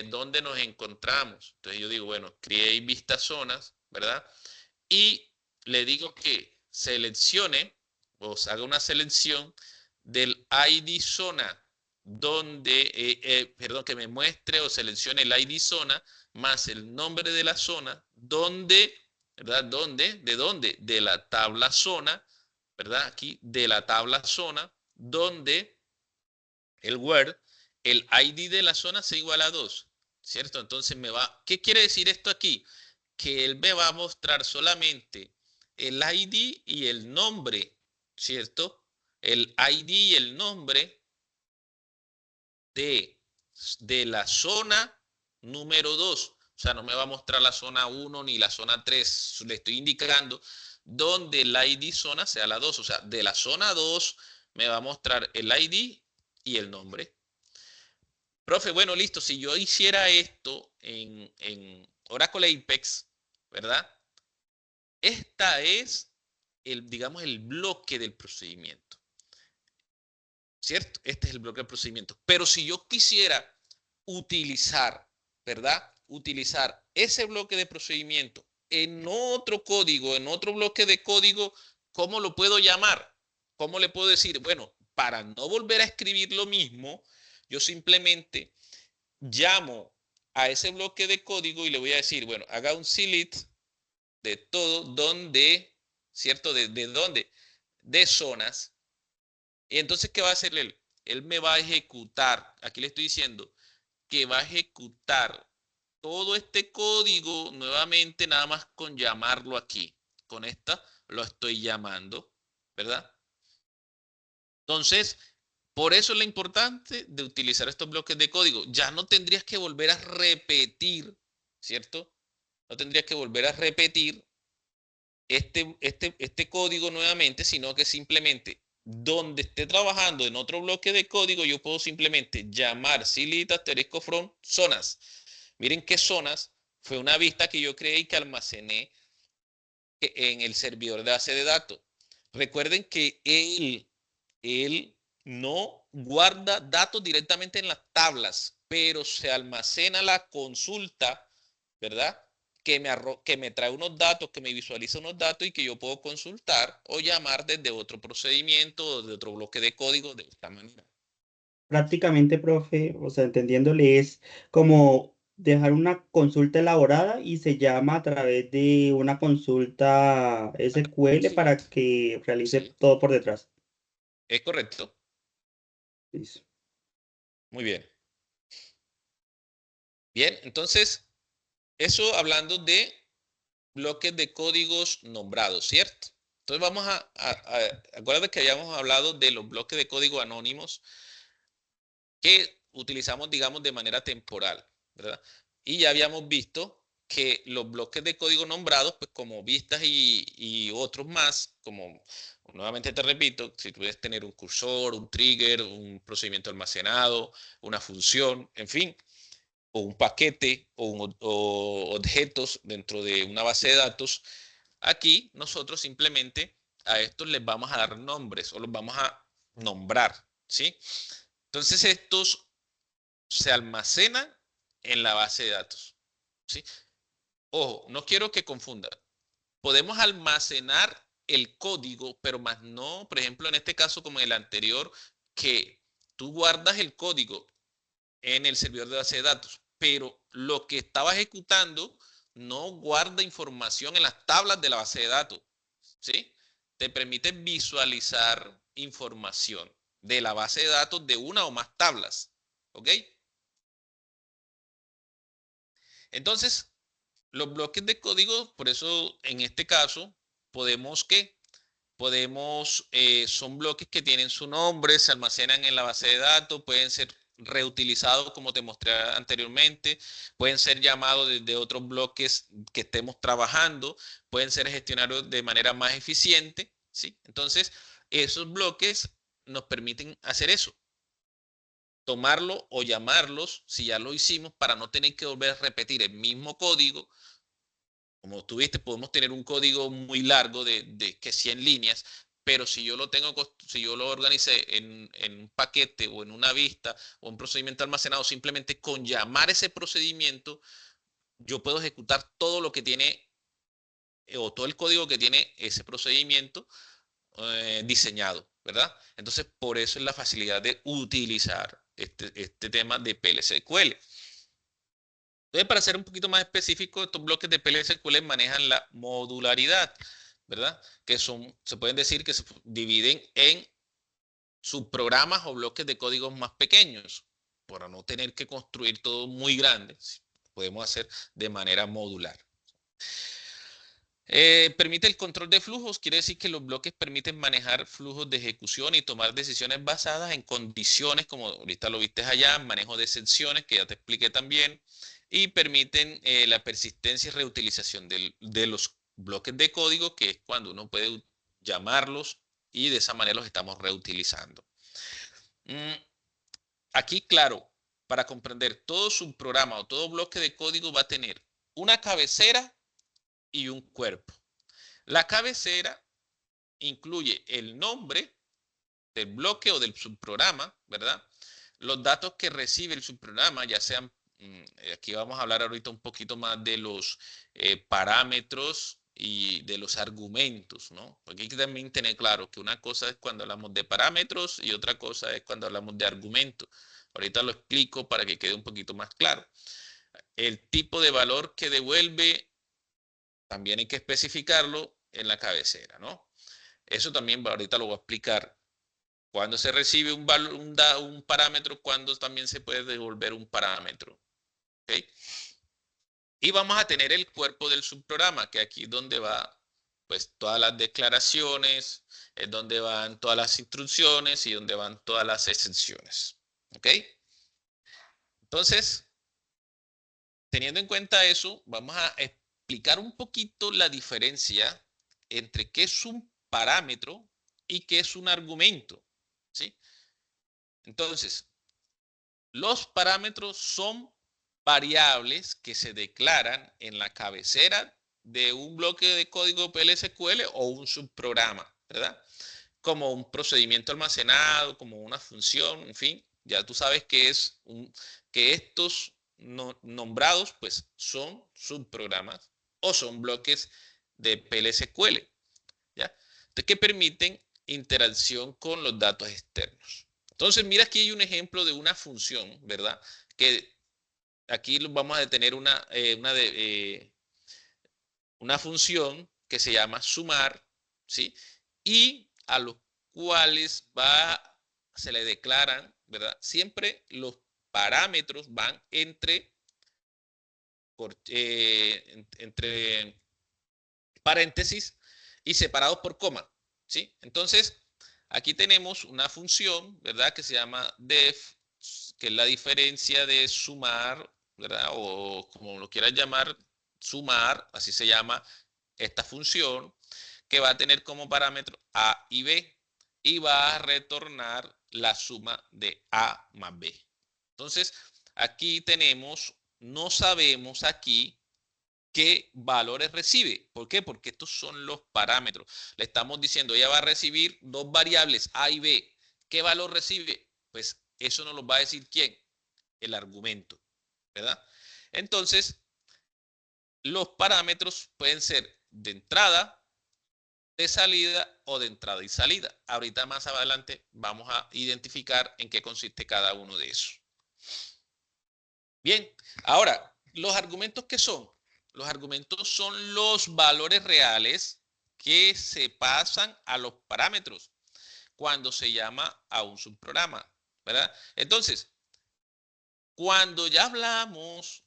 donde nos encontramos. Entonces yo digo, bueno, Create Vistas Zonas, ¿verdad? Y le digo que seleccione o haga una selección del ID zona donde, perdón, que me muestre o seleccione el ID zona más el nombre de la zona donde, ¿verdad? ¿Dónde? ¿De dónde? De la tabla zona, ¿verdad? Aquí, de la tabla zona donde el where, el ID de la zona sea igual a 2, ¿cierto? Entonces me va, ¿qué quiere decir esto aquí? Que él me va a mostrar solamente el ID y el nombre, ¿cierto? El ID y el nombre de, de la zona número 2. O sea, no me va a mostrar la zona 1 ni la zona 3. Le estoy indicando donde el ID zona sea la 2. O sea, de la zona 2 me va a mostrar el ID y el nombre. Profe, bueno, listo. Si yo hiciera esto en Oracle Apex, ¿verdad? Esta es digamos, el bloque del procedimiento, ¿cierto? Este es el bloque del procedimiento. Pero si yo quisiera utilizar, ¿verdad? Utilizar ese bloque de procedimiento en otro código, en otro bloque de código, ¿cómo lo puedo llamar? ¿Cómo le puedo decir? Bueno, para no volver a escribir lo mismo, yo simplemente llamo a ese bloque de código y le voy a decir, bueno, haga un select de todo donde, ¿cierto? ¿De dónde? De zonas. Y entonces, ¿qué va a hacer él? Él me va a ejecutar, aquí le estoy diciendo, que va a ejecutar todo este código nuevamente nada más con llamarlo aquí. Con esta lo estoy llamando, ¿verdad? Entonces, por eso es lo importante de utilizar estos bloques de código. Ya no tendrías que volver a repetir, ¿cierto? No tendrías que volver a repetir este código nuevamente, sino que simplemente donde esté trabajando en otro bloque de código, yo puedo simplemente llamar silita asterisco from zonas. Miren qué zonas fue una vista que yo creé y que almacené en el servidor de base de datos. Recuerden que él no guarda datos directamente en las tablas, pero se almacena la consulta, ¿verdad? Que me trae unos datos, que me visualiza unos datos y que yo puedo consultar o llamar desde otro procedimiento o de otro bloque de código de esta manera. Prácticamente, profe, o sea, entendiéndole, es como dejar una consulta elaborada y se llama a través de una consulta SQL Sí, para que realice sí, todo por detrás. es correcto. Listo. Muy bien. Bien, entonces, eso hablando de bloques de códigos nombrados, ¿cierto? Entonces vamos acuérdate que habíamos hablado de los bloques de código anónimos que utilizamos, digamos, de manera temporal, ¿verdad? Y ya habíamos visto que los bloques de código nombrados, pues como vistas y otros más, como nuevamente te repito, si tú puedes tener un cursor, un trigger, un procedimiento almacenado, una función, en fin, o un paquete o objetos dentro de una base de datos, aquí nosotros simplemente a estos les vamos a dar nombres o los vamos a nombrar, ¿sí? Entonces estos se almacenan en la base de datos, ¿sí? Ojo, no quiero que confundan. Podemos almacenar el código, pero más no, por ejemplo, en este caso como en el anterior, que tú guardas el código en el servidor de base de datos, pero lo que estaba ejecutando no guarda información en las tablas de la base de datos, ¿sí? Te permite visualizar información, de la base de datos de una o más tablas. ¿Ok? Entonces, los bloques de código, por eso en este caso, son bloques que tienen su nombre, se almacenan en la base de datos, pueden ser reutilizados como te mostré anteriormente, pueden ser llamados desde otros bloques que estemos trabajando, pueden ser gestionados de manera más eficiente, ¿sí? Entonces, esos bloques nos permiten hacer eso, tomarlo o llamarlos, si ya lo hicimos, para no tener que volver a repetir el mismo código. Como tú viste, podemos tener un código muy largo de que 100 líneas, pero si yo lo organicé en un paquete o en una vista o un procedimiento almacenado, simplemente con llamar ese procedimiento, yo puedo ejecutar todo lo que tiene o todo el código que tiene ese procedimiento diseñado, ¿verdad? Entonces, por eso es la facilidad de utilizar este tema de PLSQL. Entonces, para ser un poquito más específico, estos bloques de PLSQL manejan la modularidad, ¿verdad? Que se pueden decir que se dividen en subprogramas o bloques de códigos más pequeños, para no tener que construir todo muy grande. Podemos hacer de manera modular. Permite el control de flujos, quiere decir que los bloques permiten manejar flujos de ejecución y tomar decisiones basadas en condiciones, como ahorita lo viste allá, manejo de excepciones, que ya te expliqué también, y permiten la persistencia y reutilización de los bloques de código, que es cuando uno puede llamarlos y de esa manera los estamos reutilizando. Aquí, claro, para comprender todo subprograma o todo bloque de código va a tener una cabecera y un cuerpo. La cabecera incluye el nombre del bloque o del subprograma, ¿verdad? Los datos que recibe el subprograma, ya sean, aquí vamos a hablar ahorita un poquito más de los parámetros y de los argumentos, ¿no? Porque hay que también tener claro que una cosa es cuando hablamos de parámetros y otra cosa es cuando hablamos de argumentos. Ahorita lo explico para que quede un poquito más claro. El tipo de valor que devuelve también hay que especificarlo en la cabecera, ¿no? Eso también ahorita lo voy a explicar. Cuando se recibe un parámetro, cuando también se puede devolver un parámetro. ¿Okay? Y vamos a tener el cuerpo del subprograma, que aquí es donde va pues todas las declaraciones, es donde van todas las instrucciones y donde van todas las excepciones. ¿Ok? Entonces, teniendo en cuenta eso, vamos a explicar un poquito la diferencia entre qué es un parámetro y qué es un argumento. ¿Sí? Entonces, los parámetros son variables que se declaran en la cabecera de un bloque de código PLSQL o un subprograma, ¿verdad? Como un procedimiento almacenado, como una función, en fin, ya tú sabes que que estos nombrados pues son subprogramas o son bloques de PLSQL, ¿ya? Entonces, que permiten interacción con los datos externos. Entonces, mira, aquí hay un ejemplo de una función, ¿verdad? Que aquí vamos a tener una función que se llama sumar, ¿sí? Y a los cuales se le declaran, ¿verdad? Siempre los parámetros van entre paréntesis y separados por coma, ¿sí? Entonces, aquí tenemos una función, ¿verdad? Que se llama def, que es la diferencia de sumar, ¿verdad? O como lo quieras llamar, sumar, así se llama esta función, que va a tener como parámetro A y B y va a retornar la suma de A más B. Entonces, aquí no sabemos aquí qué valores recibe. ¿Por qué? Porque estos son los parámetros. Le estamos diciendo, ella va a recibir dos variables A y B. ¿Qué valor recibe? Pues eso nos lo va a decir ¿quién? El argumento, ¿verdad? Entonces, los parámetros pueden ser de entrada, de salida o de entrada y salida. Ahorita más adelante vamos a identificar en qué consiste cada uno de esos. Bien, ahora, ¿los argumentos qué son? Los argumentos son los valores reales que se pasan a los parámetros. cuando se llama a un subprograma, ¿verdad? Entonces, cuando ya hablamos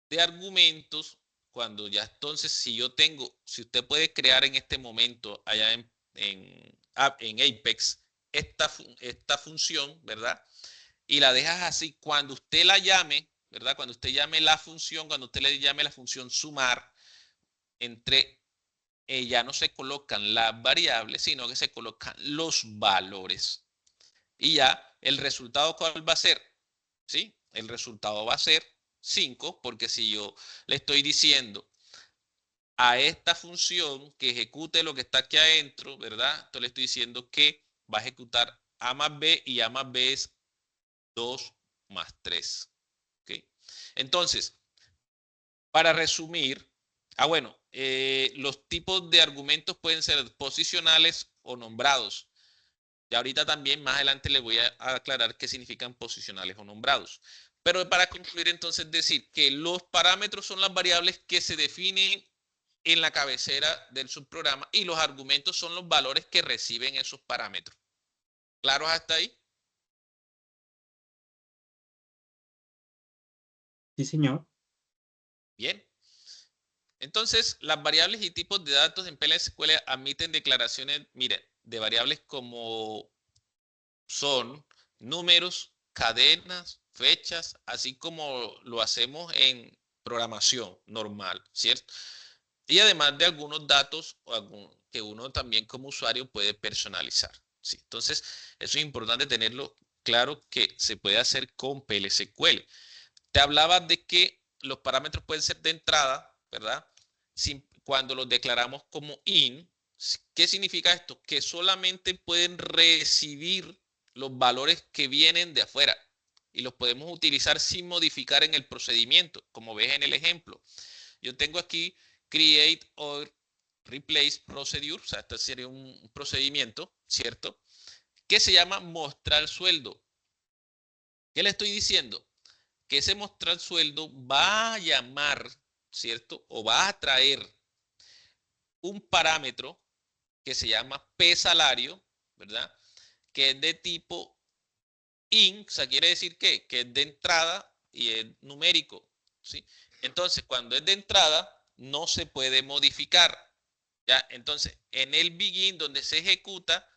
de argumentos, cuando ya entonces, si usted puede crear en este momento allá en Apex esta función, ¿verdad? Y la dejas así, cuando usted la llame, ¿verdad? Cuando usted llame la función, cuando usted le llame la función sumar, ya no se colocan las variables, sino que se colocan los valores. Y ya el resultado, ¿cuál va a ser? ¿Sí? El resultado va a ser 5, porque si yo le estoy diciendo a esta función que ejecute lo que está aquí adentro, ¿verdad? Entonces le estoy diciendo que va a ejecutar A más B y A más B es 2 más 3. ¿Okay? Entonces, para resumir, bueno, los tipos de argumentos pueden ser posicionales o nombrados. Y ahorita también, más adelante, les voy a aclarar qué significan posicionales o nombrados. Pero para concluir, entonces, decir que los parámetros son las variables que se definen en la cabecera del subprograma y los argumentos son los valores que reciben esos parámetros. ¿Claros hasta ahí? Sí, señor. Bien. Entonces, las variables y tipos de datos en PLSQL admiten declaraciones, mire, de variables como son números, cadenas, fechas, así como lo hacemos en programación normal, ¿cierto? Y además de algunos datos que uno también como usuario puede personalizar. ¿Sí? Entonces, eso es importante tenerlo claro que se puede hacer con PLSQL. Te hablaba de que los parámetros pueden ser de entrada, ¿verdad? Cuando los declaramos como in, ¿qué significa esto? Que solamente pueden recibir los valores que vienen de afuera y los podemos utilizar sin modificar en el procedimiento, como ves en el ejemplo. Yo tengo aquí create or replace procedure, o sea, este sería un procedimiento, ¿cierto? Que se llama mostrar sueldo. ¿Qué le estoy diciendo? Que ese mostrar sueldo va a llamar, ¿cierto? O va a traer un parámetro que se llama P salario, ¿verdad? Que es de tipo int, o sea, quiere decir que es de entrada y es numérico, ¿sí? Entonces, cuando es de entrada, no se puede modificar, ¿ya? Entonces, en el begin, donde se ejecuta,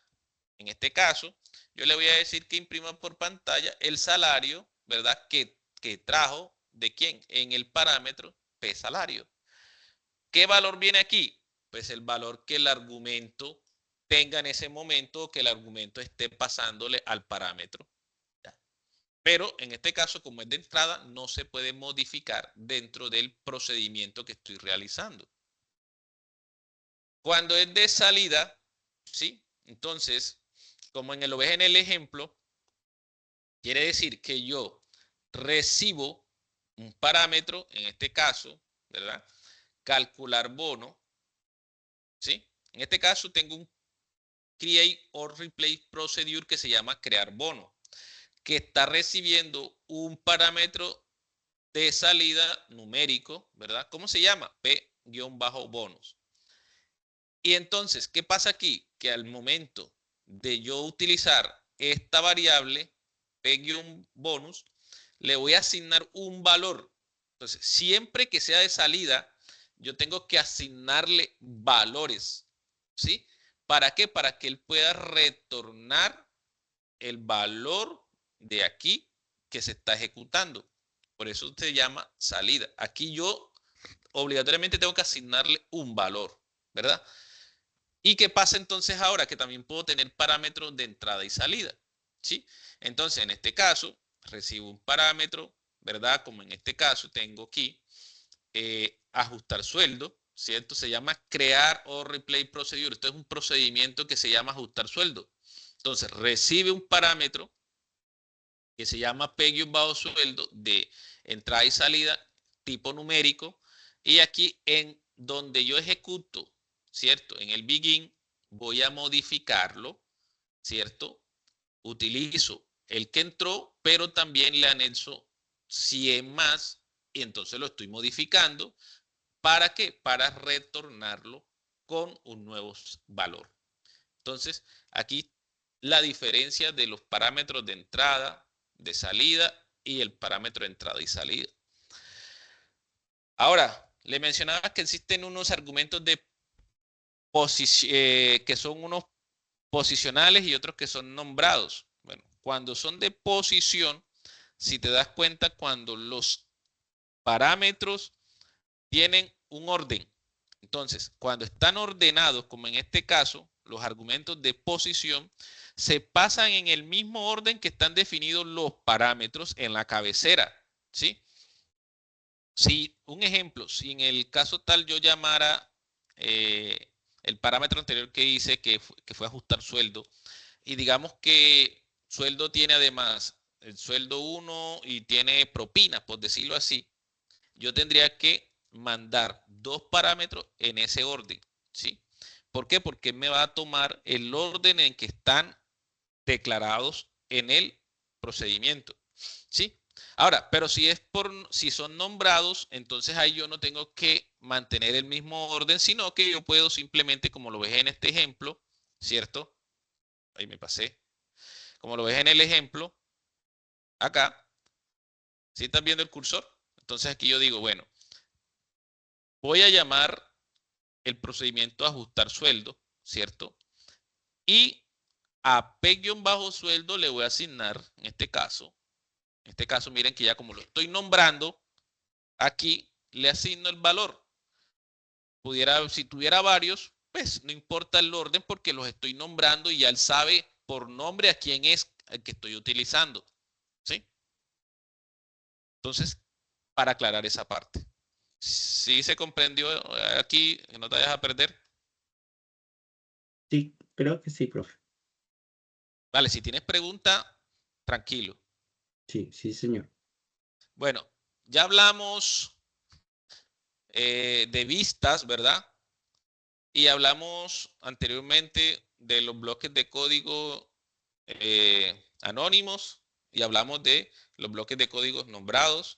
en este caso, yo le voy a decir que imprima por pantalla el salario, ¿verdad? Que trajo, ¿de quién? En el parámetro P salario. ¿Qué valor viene aquí? Pues el valor que el argumento tenga en ese momento o que el argumento esté pasándole al parámetro. Pero en este caso, como es de entrada, no se puede modificar dentro del procedimiento que estoy realizando. Cuando es de salida, ¿sí? Entonces, como lo ves en el ejemplo, quiere decir que yo recibo un parámetro, en este caso, ¿verdad? Calcular bono, ¿sí? En este caso tengo un create or replace procedure que se llama crear bono, que está recibiendo un parámetro de salida numérico, ¿verdad? ¿Cómo se llama? P-bonus. Y entonces, ¿qué pasa aquí? Que al momento de yo utilizar esta variable, P-bonus, le voy a asignar un valor. Entonces, siempre que sea de salida, yo tengo que asignarle valores, ¿sí? ¿Para qué? Para que él pueda retornar el valor de aquí que se está ejecutando. Por eso se llama salida. Aquí yo obligatoriamente tengo que asignarle un valor, ¿verdad? ¿Y qué pasa entonces ahora? Que también puedo tener parámetros de entrada y salida, ¿sí? Entonces, en este caso, recibo un parámetro, ¿verdad? Como en este caso tengo aquí, ajustar sueldo, ¿cierto? Se llama crear o replay procedure. Esto es un procedimiento que se llama ajustar sueldo. Entonces, recibe un parámetro que se llama P-sueldo de entrada y salida, tipo numérico, y aquí en donde yo ejecuto, ¿cierto? En el begin voy a modificarlo, ¿cierto? Utilizo el que entró, pero también le anexo 100 más y entonces lo estoy modificando. ¿Para qué? Para retornarlo con un nuevo valor. Entonces, aquí la diferencia de los parámetros de entrada, de salida y el parámetro de entrada y salida. Ahora, le mencionaba que existen unos argumentos de que son unos posicionales y otros que son nombrados. Bueno, cuando son de posición, si te das cuenta, cuando los parámetros tienen un orden, entonces, cuando están ordenados, como en este caso, los argumentos de posición, se pasan en el mismo orden que están definidos los parámetros en la cabecera, ¿sí? Si, un ejemplo, si en el caso tal yo llamara el parámetro anterior que hice, que fue ajustar sueldo, y digamos que sueldo tiene además el sueldo 1 y tiene propina, por decirlo así, yo tendría que mandar dos parámetros en ese orden, ¿sí? ¿Por qué? Porque me va a tomar el orden en que están declarados en el procedimiento, ¿sí? Ahora, pero si son nombrados, entonces ahí yo no tengo que mantener el mismo orden, sino que yo puedo simplemente, como lo ves en este ejemplo, ¿cierto? Ahí me pasé. Como lo ves en el ejemplo, acá, ¿sí están viendo el cursor? Entonces aquí yo digo, bueno, voy a llamar el procedimiento ajustar sueldo, ¿cierto? Y a P-sueldo le voy a asignar, en este caso, miren que ya como lo estoy nombrando, aquí le asigno el valor. Si tuviera varios, pues no importa el orden porque los estoy nombrando y ya él sabe por nombre a quién es el que estoy utilizando, ¿sí? Entonces, para aclarar esa parte. ¿Sí se comprendió aquí? Que no te vayas a perder. Sí, creo que sí, profe. Vale, si tienes pregunta, tranquilo. Sí, sí, señor. Bueno, ya hablamos de vistas, ¿verdad? Y hablamos anteriormente de los bloques de código anónimos y hablamos de los bloques de códigos nombrados.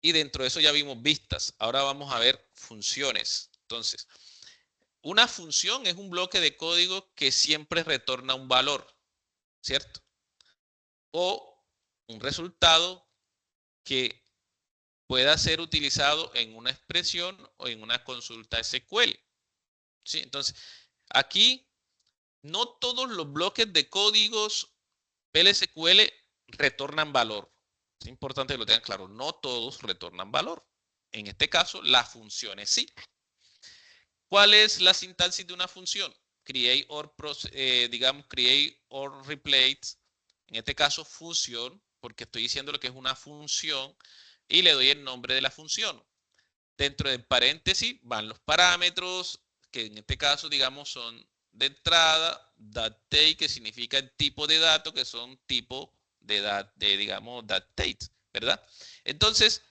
Y dentro de eso ya vimos vistas. Ahora vamos a ver funciones. Entonces, una función es un bloque de código que siempre retorna un valor, ¿cierto? O un resultado que pueda ser utilizado en una expresión o en una consulta SQL. ¿Sí? Entonces, aquí no todos los bloques de códigos PLSQL retornan valor. Es importante que lo tengan claro. No todos retornan valor. En este caso, las funciones sí. ¿Cuál es la sintaxis de una función? Create or, digamos, create or replace. En este caso, función, porque estoy diciendo lo que es una función y le doy el nombre de la función. Dentro del paréntesis van los parámetros, que en este caso, digamos, son de entrada, date, que significa el tipo de dato, que son tipo digamos, date, ¿verdad? Entonces,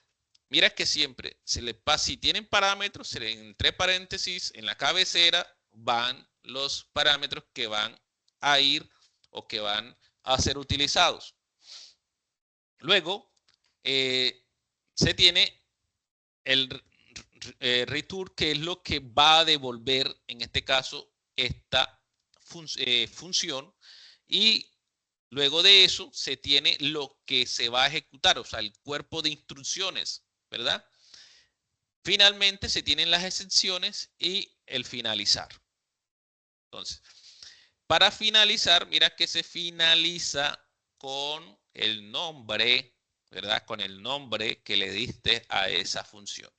mira que siempre se le pasa, si tienen parámetros, entre paréntesis, en la cabecera van los parámetros que van a ir o que van a ser utilizados. Luego, se tiene el return, que es lo que va a devolver, en este caso, esta función. Y luego de eso se tiene lo que se va a ejecutar, o sea, el cuerpo de instrucciones, ¿verdad? Finalmente se tienen las excepciones y el finalizar. Entonces, para finalizar, mira que se finaliza con el nombre, ¿verdad? Con el nombre que le diste a esa función.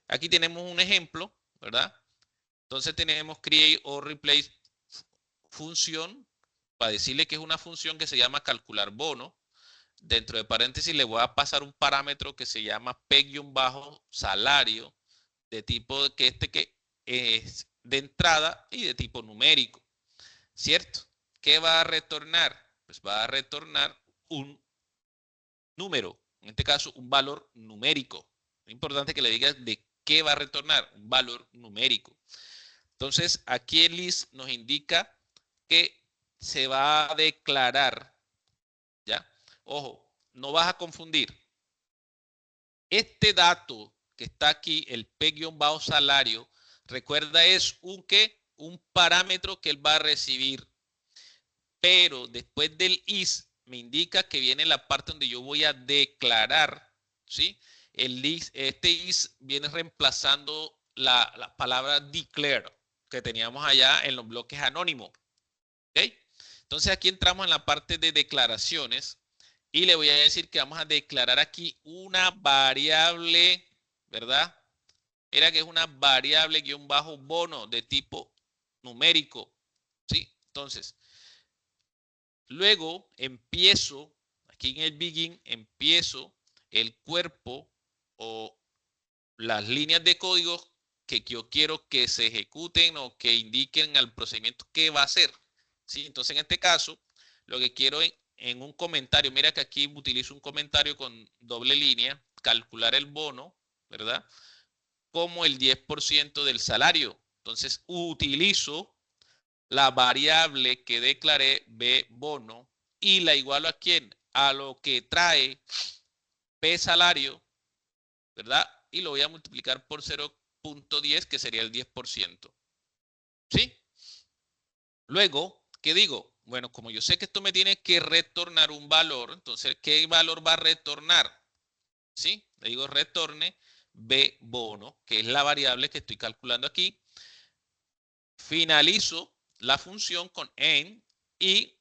Aquí tenemos un ejemplo, ¿verdad? Entonces tenemos create or replace función para decirle que es una función que se llama calcular bono. Dentro de paréntesis le voy a pasar un parámetro que se llama P-salario de tipo que es de entrada y de tipo numérico, ¿cierto? ¿Qué va a retornar? Pues va a retornar un número, en este caso un valor numérico. Es importante que le digas de qué va a retornar, un valor numérico. Entonces, aquí el list nos indica que se va a declarar, ¿ya? Ojo, no vas a confundir. Este dato que está aquí, el P-salario, recuerda, es un parámetro que él va a recibir. pero después del is me indica que viene la parte donde yo voy a declarar, ¿sí? El is, este is viene reemplazando la palabra declare que teníamos allá en los bloques anónimos, ¿ok? Entonces aquí entramos en la parte de declaraciones y le voy a decir que vamos a declarar aquí una variable, ¿verdad? Era que es una variable guión bajo bono de tipo numérico, ¿sí? Entonces, luego empiezo, aquí en el begin, empiezo el cuerpo o las líneas de código que yo quiero que se ejecuten o que indiquen al procedimiento qué va a hacer. ¿Sí? Entonces, en este caso, lo que quiero en un comentario, mira que aquí utilizo un comentario con doble línea, calcular el bono, ¿verdad? Como el 10% del salario. Entonces, utilizo la variable que declaré B bono y la igualo a quién? A lo que trae P salario, ¿verdad? Y lo voy a multiplicar por 0.10, que sería el 10%. ¿Sí? Luego, ¿qué digo? Bueno, como yo sé que esto me tiene que retornar un valor, entonces, ¿qué valor va a retornar? ¿Sí? Le digo retorne B bono, que es la variable que estoy calculando aquí. Finalizo la función con end y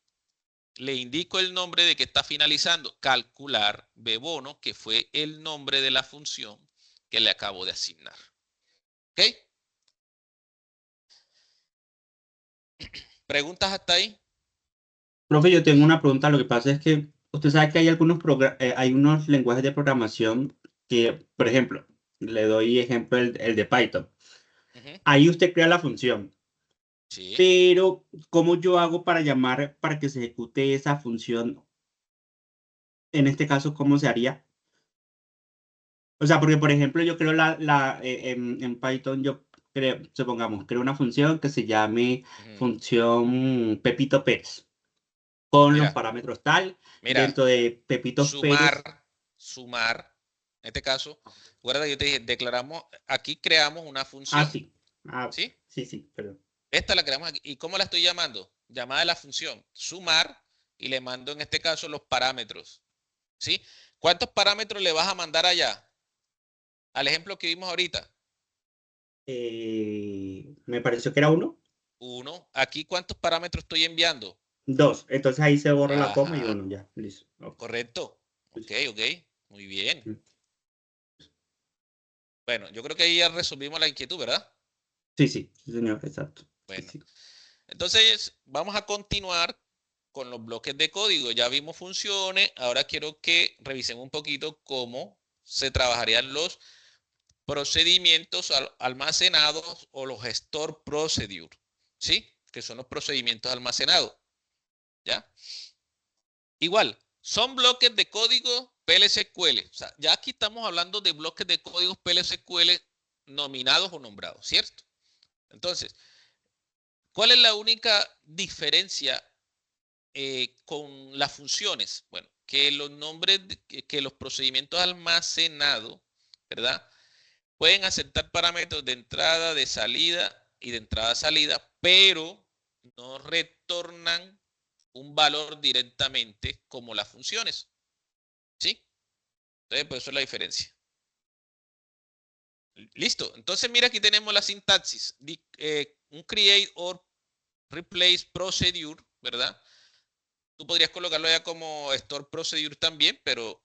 le indico el nombre de que está finalizando, calcular B bono, que fue el nombre de la función que le acabo de asignar. ¿Ok? ¿Preguntas hasta ahí? Profe, yo tengo una pregunta. Lo que pasa es que usted sabe que hay hay unos lenguajes de programación que, por ejemplo, le doy ejemplo el de Python. Ujú. Ahí usted crea la función, Sí. pero ¿cómo yo hago para llamar para que se ejecute esa función? En este caso, ¿cómo se haría? O sea, porque por ejemplo, yo creo en Python, yo creo, supongamos, creo una función que se llame Ujú. función Pepito Pérez, con los Mira, parámetros tal, mira, dentro de Pepito sumar, Pérez. sumar, en este caso, recuerda que yo te dije, declaramos, aquí creamos una Ah, función, sí. Ah, ¿sí? sí, sí, perdón. Esta la creamos aquí. ¿Y cómo la estoy llamando? Llamada de la función, sumar, y le mando en este caso los parámetros, ¿sí? ¿Cuántos parámetros le vas a mandar allá? Al ejemplo que vimos ahorita. Me pareció que era uno. Uno. Aquí, ¿cuántos parámetros estoy enviando? Dos. Entonces ahí se borra la coma y Ajá. uno ya. Listo. Ok. Correcto. Ok, Listo. ok. Muy bien. Mm. Bueno, yo creo que ahí ya resolvimos la inquietud, ¿verdad? Sí, sí, sí, señor, exacto. Sí, Bueno, sí. entonces vamos a continuar con los bloques de código. Ya vimos funciones. Ahora quiero que revisemos un poquito cómo se trabajarían los procedimientos almacenados o los store procedure, ¿sí? Que son los procedimientos almacenados, ¿ya? Igual, son bloques de código PLSQL. O sea, ya aquí estamos hablando de bloques de código PLSQL nominados o nombrados, ¿cierto? Entonces, ¿cuál es la única diferencia con las funciones? Bueno, que los nombres, que los procedimientos almacenados, ¿verdad? Pueden aceptar parámetros de entrada, de salida y de entrada-salida, pero no retornan un valor directamente como las funciones, ¿sí? Entonces, pues eso es la diferencia. Listo. Entonces, mira, aquí tenemos la sintaxis. Un create or replace procedure, ¿verdad? Tú podrías colocarlo ya como store procedure también, pero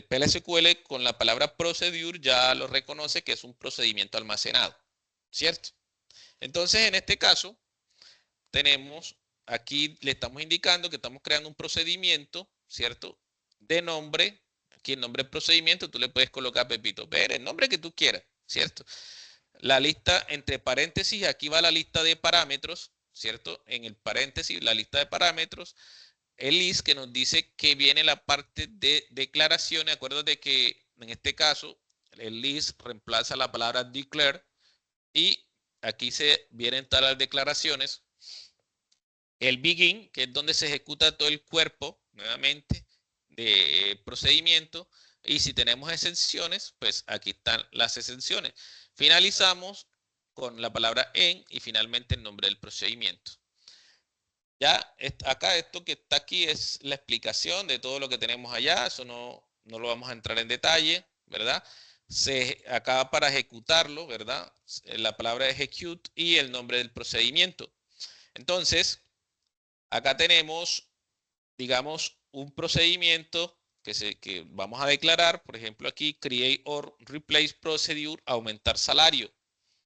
PLSQL con la palabra procedure ya lo reconoce que es un procedimiento almacenado, ¿cierto? Entonces, en este caso, tenemos, aquí le estamos indicando que estamos creando un procedimiento, ¿cierto? De nombre, aquí el nombre del procedimiento, tú le puedes colocar Pepito Pérez, el nombre que tú quieras, ¿cierto? La lista entre paréntesis, aquí va la lista de parámetros, ¿cierto? En el paréntesis, la lista de parámetros, el list que nos dice que viene la parte de declaraciones. Acuérdate que en este caso, el list reemplaza la palabra declare y aquí se vienen todas las declaraciones. El begin, que es donde se ejecuta todo el cuerpo, nuevamente, de procedimiento. Y si tenemos exenciones, pues aquí están las exenciones. Finalizamos con la palabra en y finalmente el nombre del procedimiento. Ya, acá esto que está aquí es la explicación de todo lo que tenemos allá. Eso no lo vamos a entrar en detalle, ¿verdad? Acá para ejecutarlo, ¿verdad? La palabra execute y el nombre del procedimiento. Entonces, acá tenemos, digamos, un procedimiento que vamos a declarar. Por ejemplo, aquí, create or replace procedure, aumentar salario.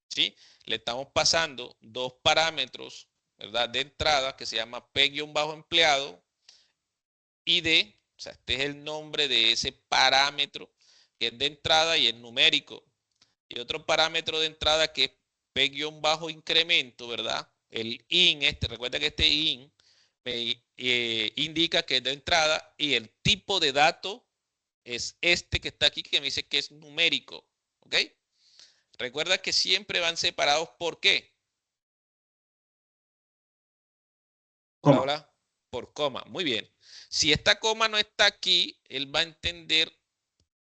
¿Sí? Le estamos pasando dos parámetros, ¿verdad? De entrada que se llama P-empleado ID, o sea, este es el nombre de ese parámetro que es de entrada y es numérico. Y otro parámetro de entrada que es P-incremento, ¿verdad? El IN, recuerda que este IN me indica que es de entrada y el tipo de dato es este que está aquí que me dice que es numérico, ¿ok? Recuerda que siempre van separados. ¿Por qué? Hola, Coma. hola. Por coma. Muy bien. Si esta coma no está aquí, él va a entender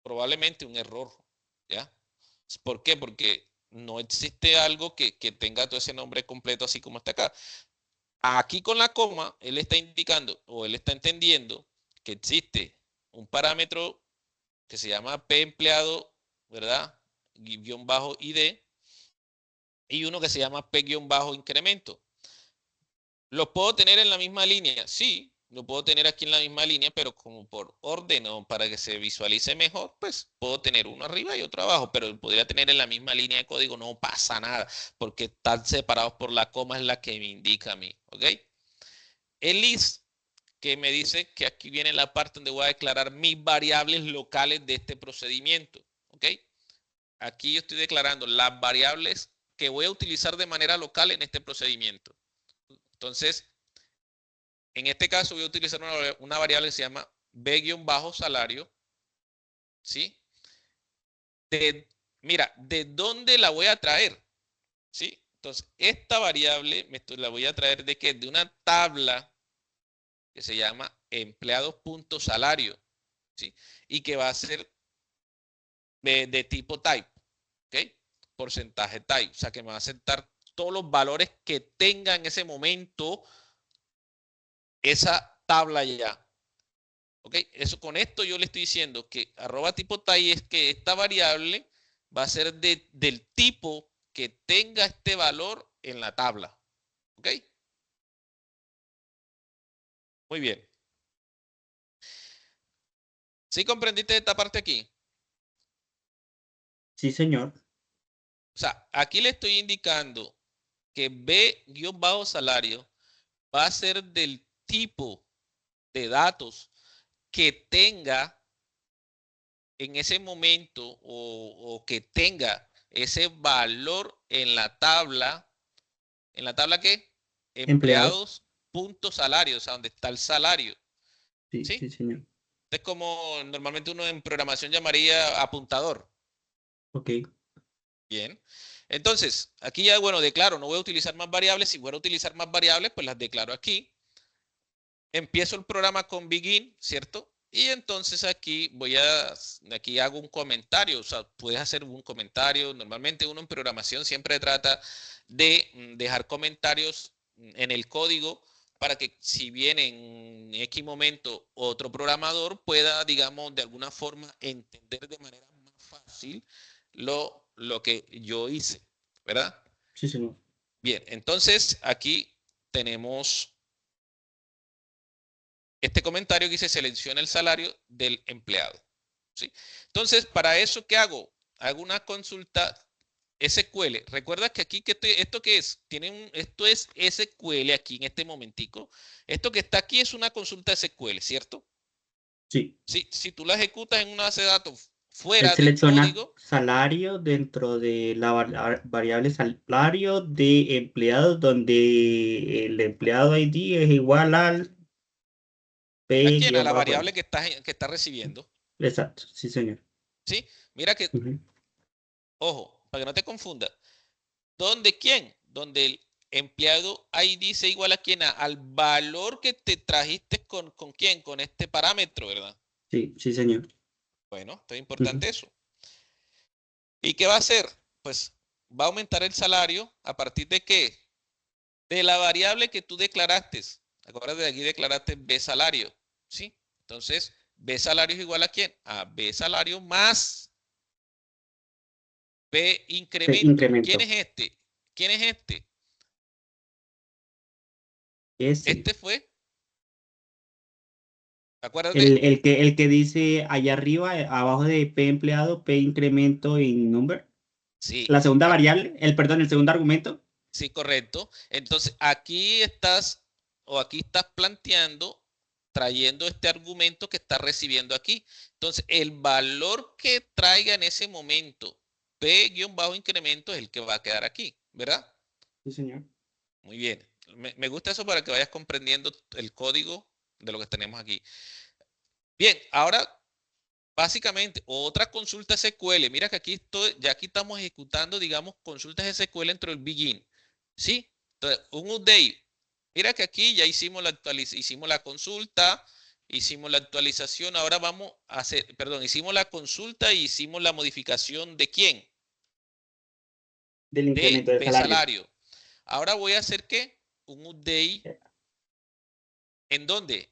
probablemente un error. ¿Ya? ¿Por qué? Porque no existe algo que tenga todo ese nombre completo así como está acá. Aquí con la coma, él está indicando o él está entendiendo que existe un parámetro que se llama P empleado, ¿verdad? Guión bajo ID y uno que se llama P bajo incremento. ¿Los puedo tener en la misma línea? Sí, lo puedo tener aquí en la misma línea, pero como por orden o para que se visualice mejor, pues puedo tener uno arriba y otro abajo, pero podría tener en la misma línea de código, no pasa nada, porque están separados por la coma es la que me indica a mí, ¿ok? El list que me dice que aquí viene la parte donde voy a declarar mis variables locales de este procedimiento, ¿ok? Aquí yo estoy declarando las variables que voy a utilizar de manera local en este procedimiento. Entonces, en este caso voy a utilizar una variable que se llama B-salario, ¿sí? Mira, ¿de dónde la voy a traer? ¿Sí? Entonces, esta variable la voy a traer de qué? De una tabla que se llama empleados.salario, ¿sí? Y que va a ser de tipo type, ¿ok? Porcentaje type, o sea que me va a aceptar todos los valores que tenga en ese momento esa tabla ya. ¿Ok? Eso, con esto yo le estoy diciendo que arroba tipo type es que esta variable va a ser del tipo que tenga este valor en la tabla. ¿Ok? Muy bien. ¿Sí comprendiste esta parte aquí? Sí, señor. O sea, aquí le estoy indicando que B-salario va a ser del tipo de datos que tenga en ese momento o que tenga ese valor en la tabla. ¿En la tabla qué? Empleados. Empleados, punto salario, o sea, donde está el salario. Sí, ¿Sí? sí, señor. Es como normalmente uno en programación llamaría apuntador. Ok. Bien. Entonces, aquí ya, bueno, declaro, no voy a utilizar más variables. Si voy a utilizar más variables, pues las declaro aquí. Empiezo el programa con begin, ¿cierto? Y entonces aquí hago un comentario, o sea, puedes hacer un comentario. Normalmente uno en programación siempre trata de dejar comentarios en el código para que si viene en X momento otro programador pueda, digamos, de alguna forma entender de manera más fácil lo que yo hice, ¿verdad? Sí, señor. Bien, entonces aquí tenemos este comentario que dice selecciona el salario del empleado. ¿Sí? Entonces, para eso, ¿qué hago? Hago una consulta SQL. Recuerda que aquí, ¿esto qué es? Esto es SQL aquí en este momentico. Esto que está aquí es una consulta SQL, ¿cierto? Sí. Si tú la ejecutas en una base de datos Él fuera del selecciona código, salario dentro de la variable salario de empleados, donde el empleado ID es igual al ¿a quién? A la P-N. variable que está recibiendo. Exacto, sí, señor. ¿Sí? Mira que, Ujú. ojo, para que no te confunda. ¿Dónde quién? Donde el empleado ID sea igual a quién, al valor que te trajiste con quién, con este parámetro, ¿verdad? Sí, sí, señor. Bueno, esto es Ujú. importante eso. ¿Y qué va a hacer? Pues va a aumentar el salario a partir de qué? De la variable que tú declaraste. Acuérdate, de aquí declaraste B salario, ¿sí? Entonces, B salario es igual a ¿quién? A B salario más B incremento. ¿Quién Incremento. es este? ¿Quién es este? Ese. Este fue, acuérdate, El que dice allá arriba, abajo de P empleado, P incremento en number. sí, La segunda variable, el segundo argumento. sí, correcto. Entonces, aquí estás, o aquí estás planteando, trayendo este argumento que estás recibiendo aquí. Entonces, el valor que traiga en ese momento P-incremento es el que va a quedar aquí, ¿verdad? Sí, señor. Muy bien. Me gusta eso para que vayas comprendiendo el código de lo que tenemos aquí. Bien, ahora básicamente otra consulta SQL. Mira que aquí estoy, ya aquí estamos ejecutando, digamos, consultas SQL dentro del begin. ¿Sí? Entonces, un update. Mira que aquí ya hicimos hicimos la consulta, hicimos la actualización. Ahora vamos a hacer, perdón, hicimos la consulta y hicimos la modificación de quién? Del De incremento del B salario. salario. Ahora voy a hacer ¿qué? Un update. ¿En dónde?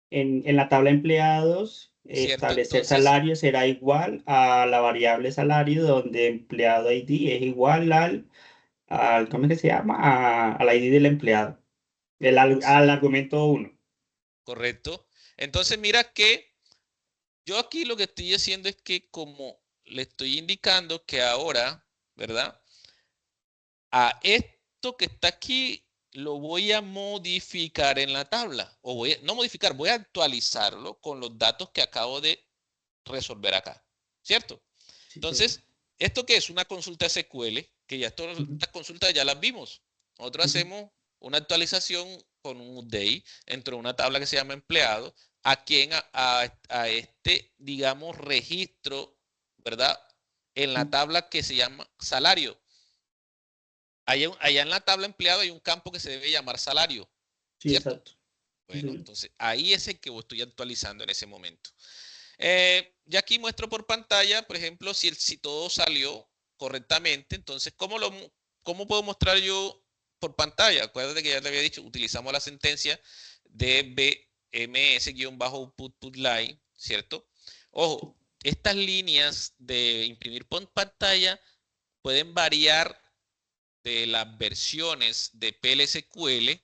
En la tabla de empleados, ¿Cierto? establecer Entonces, salario será igual a la variable salario, donde empleado ID es igual ¿cómo es que se llama? Al ID del empleado. Al argumento uno. correcto. Entonces, mira que yo aquí lo que estoy haciendo es que como le estoy indicando que ahora, ¿verdad? A esto que está aquí lo voy a modificar en la tabla. O no modificar, voy a actualizarlo con los datos que acabo de resolver acá. ¿Cierto? Sí, señor. Entonces, ¿esto qué es? Una consulta SQL, que ya Ujú, estas consultas ya las vimos. Nosotros ujú. hacemos una actualización con un update dentro de una tabla que se llama empleado, a quien a este, digamos, registro, ¿verdad? En la tabla que se llama salario. Allá en la tabla empleado hay un campo que se debe llamar salario, Sí, ¿cierto? exacto. Sí, Bueno, señor. entonces ahí es el que estoy actualizando en ese momento. Ya aquí muestro por pantalla, por ejemplo, si todo salió correctamente, entonces, ¿cómo puedo mostrar yo por pantalla? Acuérdate que ya te había dicho, utilizamos la sentencia de BMS-output ¿cierto? Ojo, estas líneas de imprimir por pantalla pueden variar de las versiones de PLSQL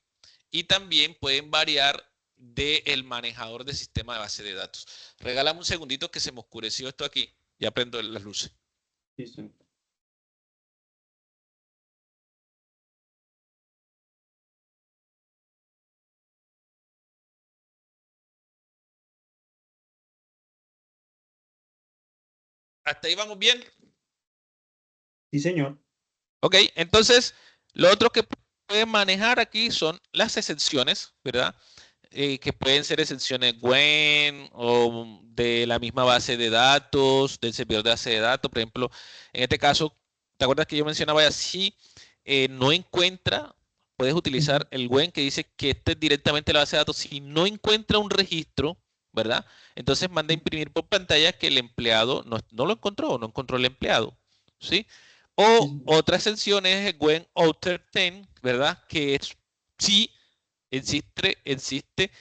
y también pueden variar del manejador de sistema de base de datos. Regálame un segundito que se me oscureció esto aquí. Ya prendo las luces. Sí, señor. ¿Hasta ahí vamos bien? Sí, señor. Ok, entonces lo otro que pueden manejar aquí son las excepciones, ¿verdad? Que pueden ser excepciones WEN o de la misma base de datos, del servidor de base de datos. Por ejemplo, en este caso, ¿te acuerdas que yo mencionaba ya? Si no encuentra, puedes Ujú. utilizar el WEN que dice que este es directamente la base de datos. Si no encuentra un registro, ¿verdad? Entonces manda a imprimir por pantalla que el empleado no lo encontró o no encontró el empleado, ¿sí? Sí, O señor. otra excepción es el WEN outer 10, ¿verdad? Que es si existe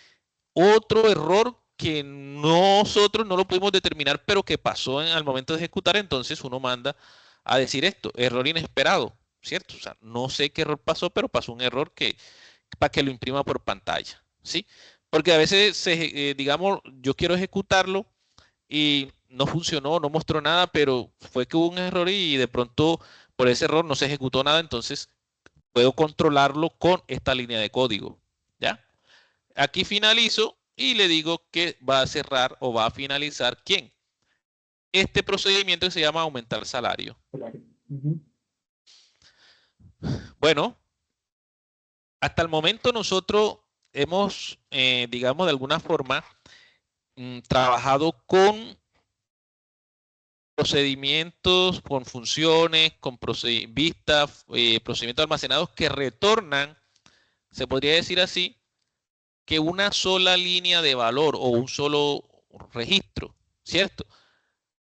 otro error que nosotros no lo pudimos determinar, pero que pasó al momento de ejecutar, entonces uno manda a decir esto, error inesperado, ¿cierto? O sea, no sé qué error pasó, pero pasó un error que para que lo imprima por pantalla, ¿sí? Porque a veces, digamos, yo quiero ejecutarlo y no funcionó, no mostró nada, pero fue que hubo un error y de pronto por ese error no se ejecutó nada, entonces puedo controlarlo con esta línea de código, ¿ya? Aquí finalizo y le digo que va a cerrar o va a finalizar ¿quién? Este procedimiento que se llama aumentar salario. Claro. Ujú. Bueno, hasta el momento nosotros hemos, digamos, de alguna forma, trabajado con procedimientos, con funciones, con vistas, procedimientos almacenados que retornan, se podría decir así, que una sola línea de valor o un solo registro, ¿cierto?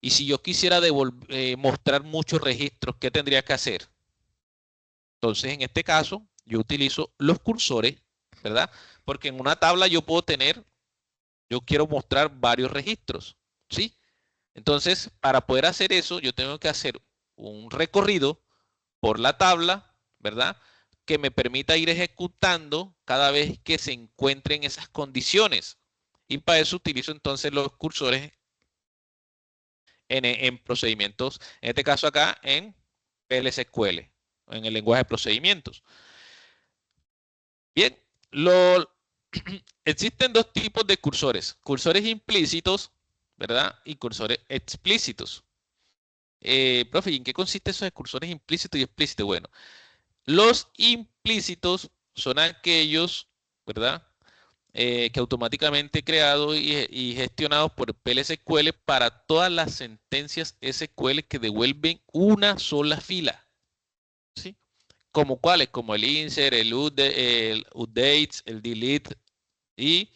Y si yo quisiera mostrar muchos registros, ¿qué tendría que hacer? Entonces, en este caso, yo utilizo los cursores, ¿verdad? Porque en una tabla yo puedo tener, yo quiero mostrar varios registros, ¿sí? Entonces, para poder hacer eso, yo tengo que hacer un recorrido por la tabla, ¿verdad? Que me permita ir ejecutando cada vez que se encuentren esas condiciones. Y para eso utilizo entonces los cursores en procedimientos, en este caso acá en PLSQL, en el lenguaje de procedimientos. Bien, existen dos tipos de cursores, cursores implícitos, ¿verdad? Y cursores explícitos. Profe, ¿y en qué consiste eso de cursores implícitos y explícitos? Bueno, los implícitos son aquellos, ¿verdad? Que automáticamente creados y gestionados por PLSQL para todas las sentencias SQL que devuelven una sola fila, ¿sí? Como cuáles, como el insert, el update, el delete y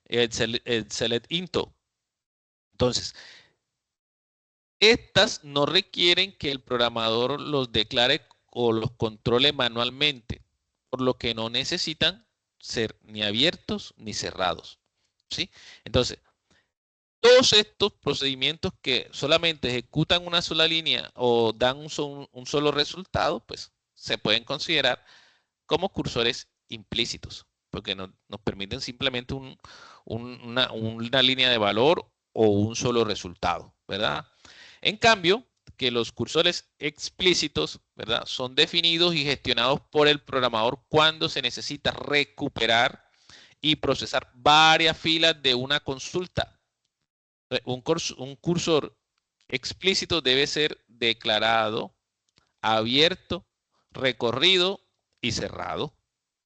el select into. Entonces, estas no requieren que el programador los declare o los controle manualmente, por lo que no necesitan ser ni abiertos ni cerrados, ¿sí? Entonces, todos estos procedimientos que solamente ejecutan una sola línea o dan un solo resultado, pues se pueden considerar como cursores implícitos, porque nos permiten simplemente una línea de valor o un solo resultado, ¿verdad? En cambio, que los cursores explícitos, ¿verdad? Son definidos y gestionados por el programador cuando se necesita recuperar y procesar varias filas de una consulta. Un cursor explícito debe ser declarado, abierto, recorrido y cerrado.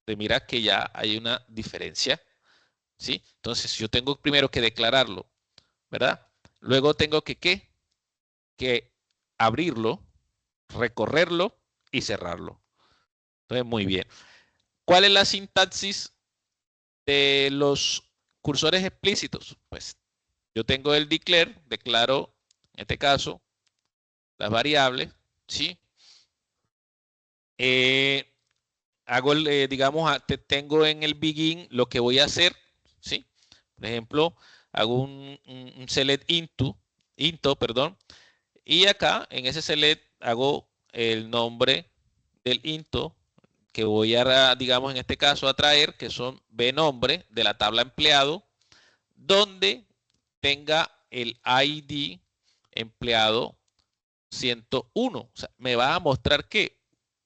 De mira que ya hay una diferencia, ¿sí? Entonces yo tengo primero que declararlo, ¿verdad? Luego tengo que, ¿qué? Que abrirlo, recorrerlo y cerrarlo. Entonces, muy bien. ¿Cuál es la sintaxis de los cursores explícitos? Pues yo tengo el declare, declaro, en este caso, las variables, ¿sí? Hago digamos, tengo en el begin lo que voy a hacer, ¿sí? Por ejemplo, hago un select into, perdón, y acá en ese select hago el nombre del into que voy a, digamos, en este caso a traer, que son bnombre de la tabla empleado, donde tenga el ID empleado 101. O sea, me va a mostrar que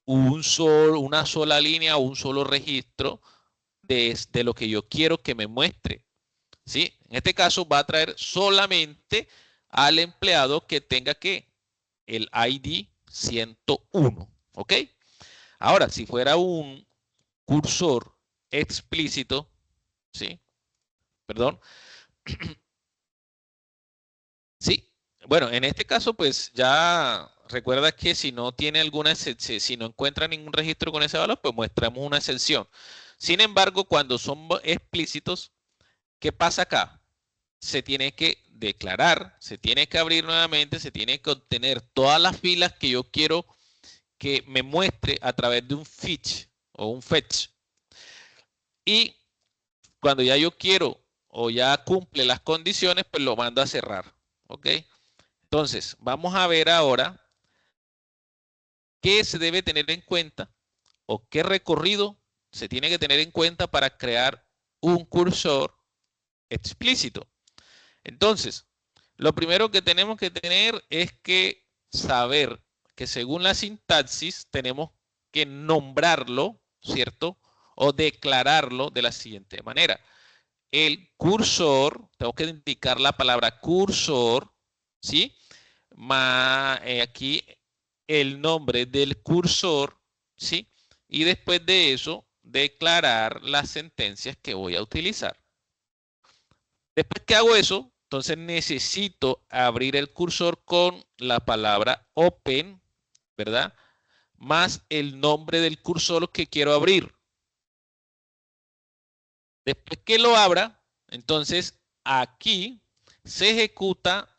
una sola línea o un solo registro de lo que yo quiero que me muestre. ¿Sí? En este caso va a traer solamente al empleado que tenga que el ID 101. ¿Ok? Ahora, si fuera un cursor explícito, ¿sí? Perdón. Sí, bueno, en este caso, pues ya recuerda que si no tiene alguna, si no encuentra ningún registro con ese valor, pues muestramos una excepción. Sin embargo, cuando son explícitos, ¿qué pasa acá? Se tiene que declarar, se tiene que abrir nuevamente, se tiene que obtener todas las filas que yo quiero que me muestre a través de un fetch o un fetch. Y cuando ya yo quiero o ya cumple las condiciones, pues lo mando a cerrar. ¿Ok? Entonces, vamos a ver ahora qué se debe tener en cuenta o qué recorrido se tiene que tener en cuenta para crear un cursor explícito. Entonces, lo primero que tenemos que tener es que saber que según la sintaxis tenemos que nombrarlo, ¿cierto? O declararlo de la siguiente manera. El cursor, tengo que indicar la palabra cursor, ¿sí? Aquí el nombre del cursor, ¿sí? Y después de eso, declarar las sentencias que voy a utilizar. Después que hago eso, entonces necesito abrir el cursor con la palabra open, ¿verdad? Más el nombre del cursor que quiero abrir. Después que lo abra, entonces aquí se ejecuta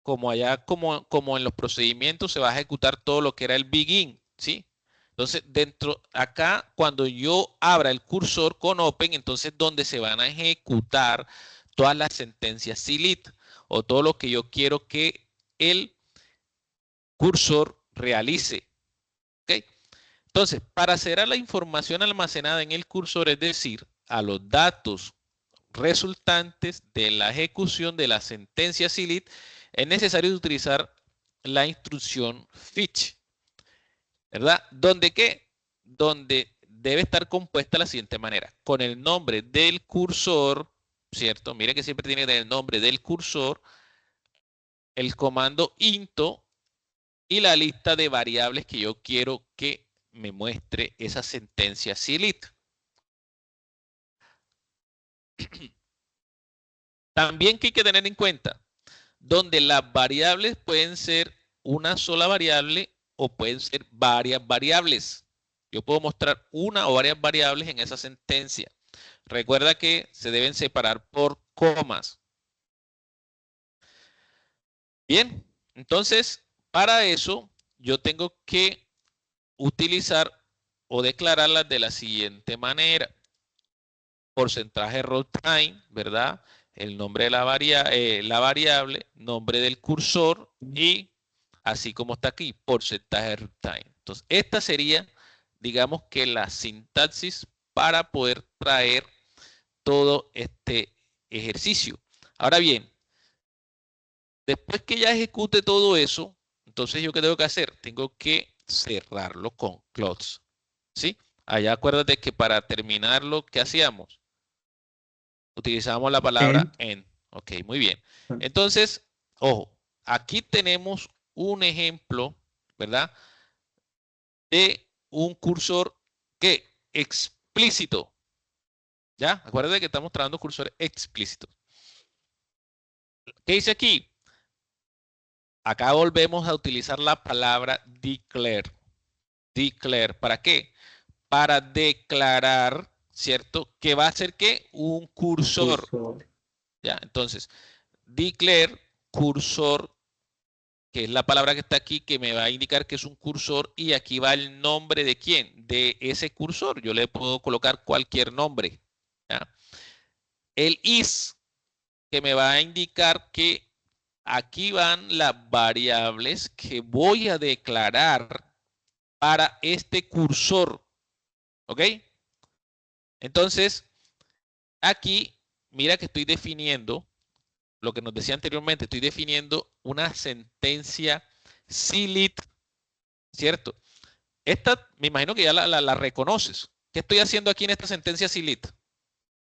como allá, como en los procedimientos, se va a ejecutar todo lo que era el begin, ¿sí? Entonces, acá, cuando yo abra el cursor con Open, entonces donde se van a ejecutar todas las sentencias CILIT o todo lo que yo quiero que el cursor realice. ¿Okay? Entonces, para acceder a la información almacenada en el cursor, es decir, a los datos resultantes de la ejecución de la sentencia CILIT, es necesario utilizar la instrucción fetch, ¿verdad? ¿Dónde qué? Donde debe estar compuesta de la siguiente manera, con el nombre del cursor, ¿cierto? Mire que siempre tiene el nombre del cursor, el comando into y la lista de variables que yo quiero que me muestre esa sentencia CILIT. También que hay que tener en cuenta, donde las variables pueden ser una sola variable o pueden ser varias variables. Yo puedo mostrar una o varias variables en esa sentencia. Recuerda que se deben separar por comas. Bien, entonces para eso yo tengo que utilizar o declararlas de la siguiente manera. Porcentaje roll time, ¿verdad? El nombre de la variable, nombre del cursor y así como está aquí, porcentaje runtime. Entonces, esta sería, digamos que la sintaxis para poder traer todo este ejercicio. Ahora bien, después que ya ejecute todo eso, entonces yo qué tengo que hacer? Tengo que cerrarlo con close. ¿Sí? Allá acuérdate que para terminarlo, ¿qué hacíamos? Utilizamos la palabra end. Ok, muy bien. Entonces, ojo, aquí tenemos un ejemplo, ¿verdad? De un cursor que explícito. ¿Ya? Acuérdate que estamos trabajando cursores explícitos. ¿Qué dice aquí? Acá volvemos a utilizar la palabra declare. Declare, ¿para qué? Para declarar, ¿cierto? Que va a ser ¿qué? Un cursor. ¿Ya? Entonces, declare cursor, que es la palabra que está aquí, que me va a indicar que es un cursor, y aquí va el nombre de quién, de ese cursor. Yo le puedo colocar cualquier nombre. ¿Ya? El is, que me va a indicar que aquí van las variables que voy a declarar para este cursor. ¿Ok? Entonces, aquí, mira que estoy definiendo lo que nos decía anteriormente, estoy definiendo una sentencia CILIT, ¿cierto? Esta, me imagino que ya la reconoces. ¿Qué estoy haciendo aquí en esta sentencia CILIT?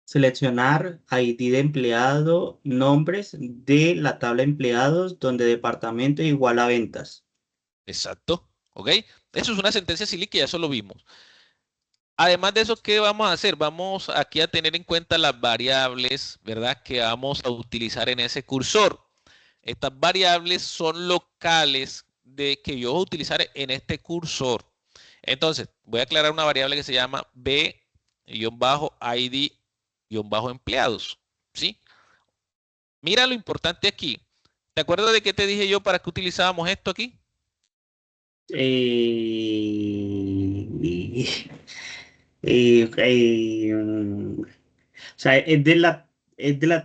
Seleccionar ID de empleado, nombres de la tabla de empleados donde departamento es igual a ventas. Exacto, ¿ok? Eso es una sentencia CILIT que ya eso lo vimos. Además de eso, ¿qué vamos a hacer? Vamos aquí a tener en cuenta las variables, ¿verdad? Que vamos a utilizar en ese cursor. Estas variables son locales de que yo voy a utilizar en este cursor. Entonces, voy a aclarar una variable que se llama b-id-empleados. ¿Sí? Mira lo importante aquí. ¿Te acuerdas de qué te dije yo para qué utilizábamos esto aquí? O sea, es de la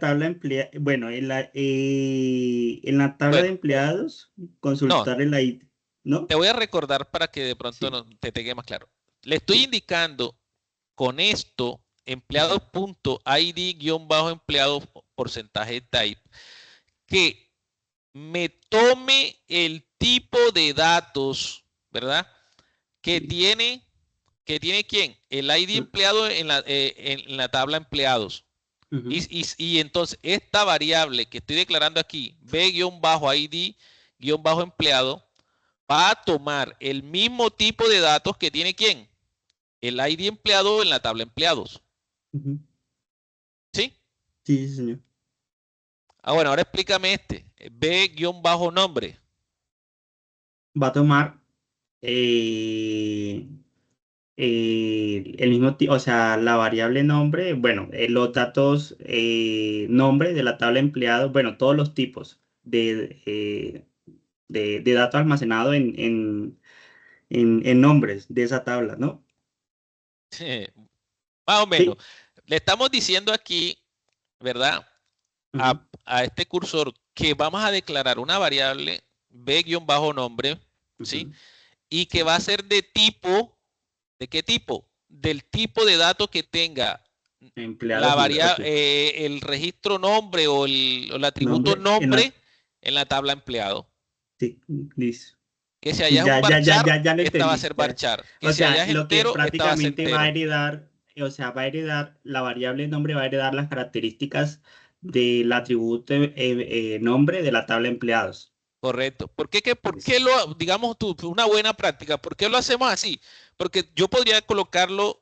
tabla de empleados. Bueno, en la tabla de Bueno, empleados, no, consultar el ID, ¿no? te voy a recordar para que de pronto Sí, te quede más claro. Le estoy sí. indicando con esto Ujú, empleado.id-empleado porcentaje type que me tome el tipo de datos, ¿verdad? Que sí. tiene, que tiene quién? El ID empleado en la tabla empleados. Ujú, Y entonces esta variable que estoy declarando aquí, b-id-empleado, va a tomar el mismo tipo de datos que tiene quién? El ID empleado en la tabla empleados. ujú. ¿Sí? Sí, sí, señor. Ah, bueno, ahora explícame este. B-nombre. Va a tomar el mismo tipo, o sea, la variable nombre, bueno, los datos nombre de la tabla de empleados, bueno, todos los tipos de datos almacenados en nombres de esa tabla, ¿no? Más o menos. Sí. Le estamos diciendo aquí, ¿verdad? Ujú, A este cursor que vamos a declarar una variable b-nombre, ¿sí? ujú, Y que sí. va a ser de tipo, ¿de qué tipo? Del tipo de dato que tenga la Empleados nombre, ok. variable, el registro nombre o el atributo Nombre en la, nombre en la tabla empleado. sí, listo. Que si allá es un Ya varchar, lo esta va a entendí. ser Ya. varchar. Que O si allá sea, es lo que entero, esta va a ser prácticamente va a entero. heredar, o sea, va a heredar la variable nombre, va a heredar las características del atributo nombre de la tabla empleados. Correcto. ¿Por qué Listo. lo, digamos tú, una buena práctica, por qué lo hacemos así? Porque yo podría colocarlo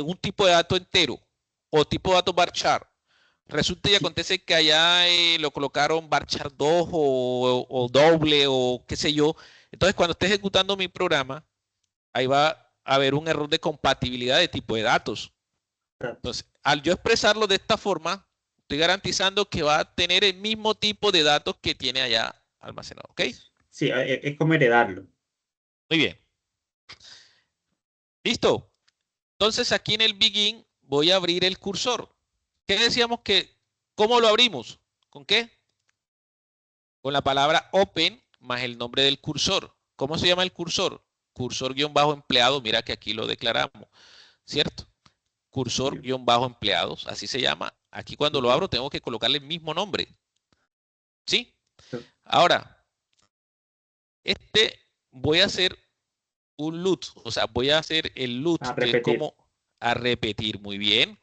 un tipo de dato entero o tipo de dato varchar. Resulta y Sí, acontece que allá lo colocaron varchar 2 o doble o qué sé yo. Entonces, cuando esté ejecutando mi programa, ahí va a haber un error de compatibilidad de tipo de datos. exacto. Entonces, al yo expresarlo de esta forma, estoy garantizando que va a tener el mismo tipo de datos que tiene allá almacenado. ¿Ok? Sí, es como heredarlo. Muy bien. Listo. Entonces, aquí en el begin voy a abrir el cursor. ¿Qué decíamos que, cómo lo abrimos? ¿Con qué? Con la palabra open más el nombre del cursor. ¿Cómo se llama el cursor? Cursor-empleado. Mira que aquí lo declaramos, ¿cierto? Cursor-empleados, así se llama. Aquí cuando lo Ujú. abro tengo que colocarle el mismo nombre. ¿Sí? Ahora, voy a hacer un loop, o sea, voy a hacer el loop, A que es repetir. como a repetir. Muy bien.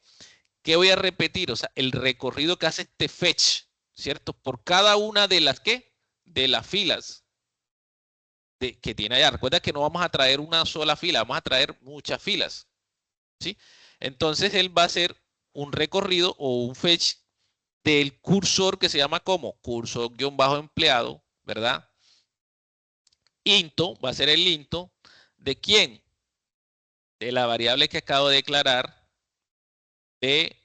¿Qué voy a repetir? O sea, el recorrido que hace este fetch, ¿cierto? Por cada una de las, ¿qué? De las filas que tiene allá. Recuerda que no vamos a traer una sola fila, vamos a traer muchas filas, ¿sí? Entonces él va a hacer un recorrido o un fetch del cursor que se llama como cursor-empleado, ¿verdad? Into, va a ser el into de quién? De la variable que acabo de declarar de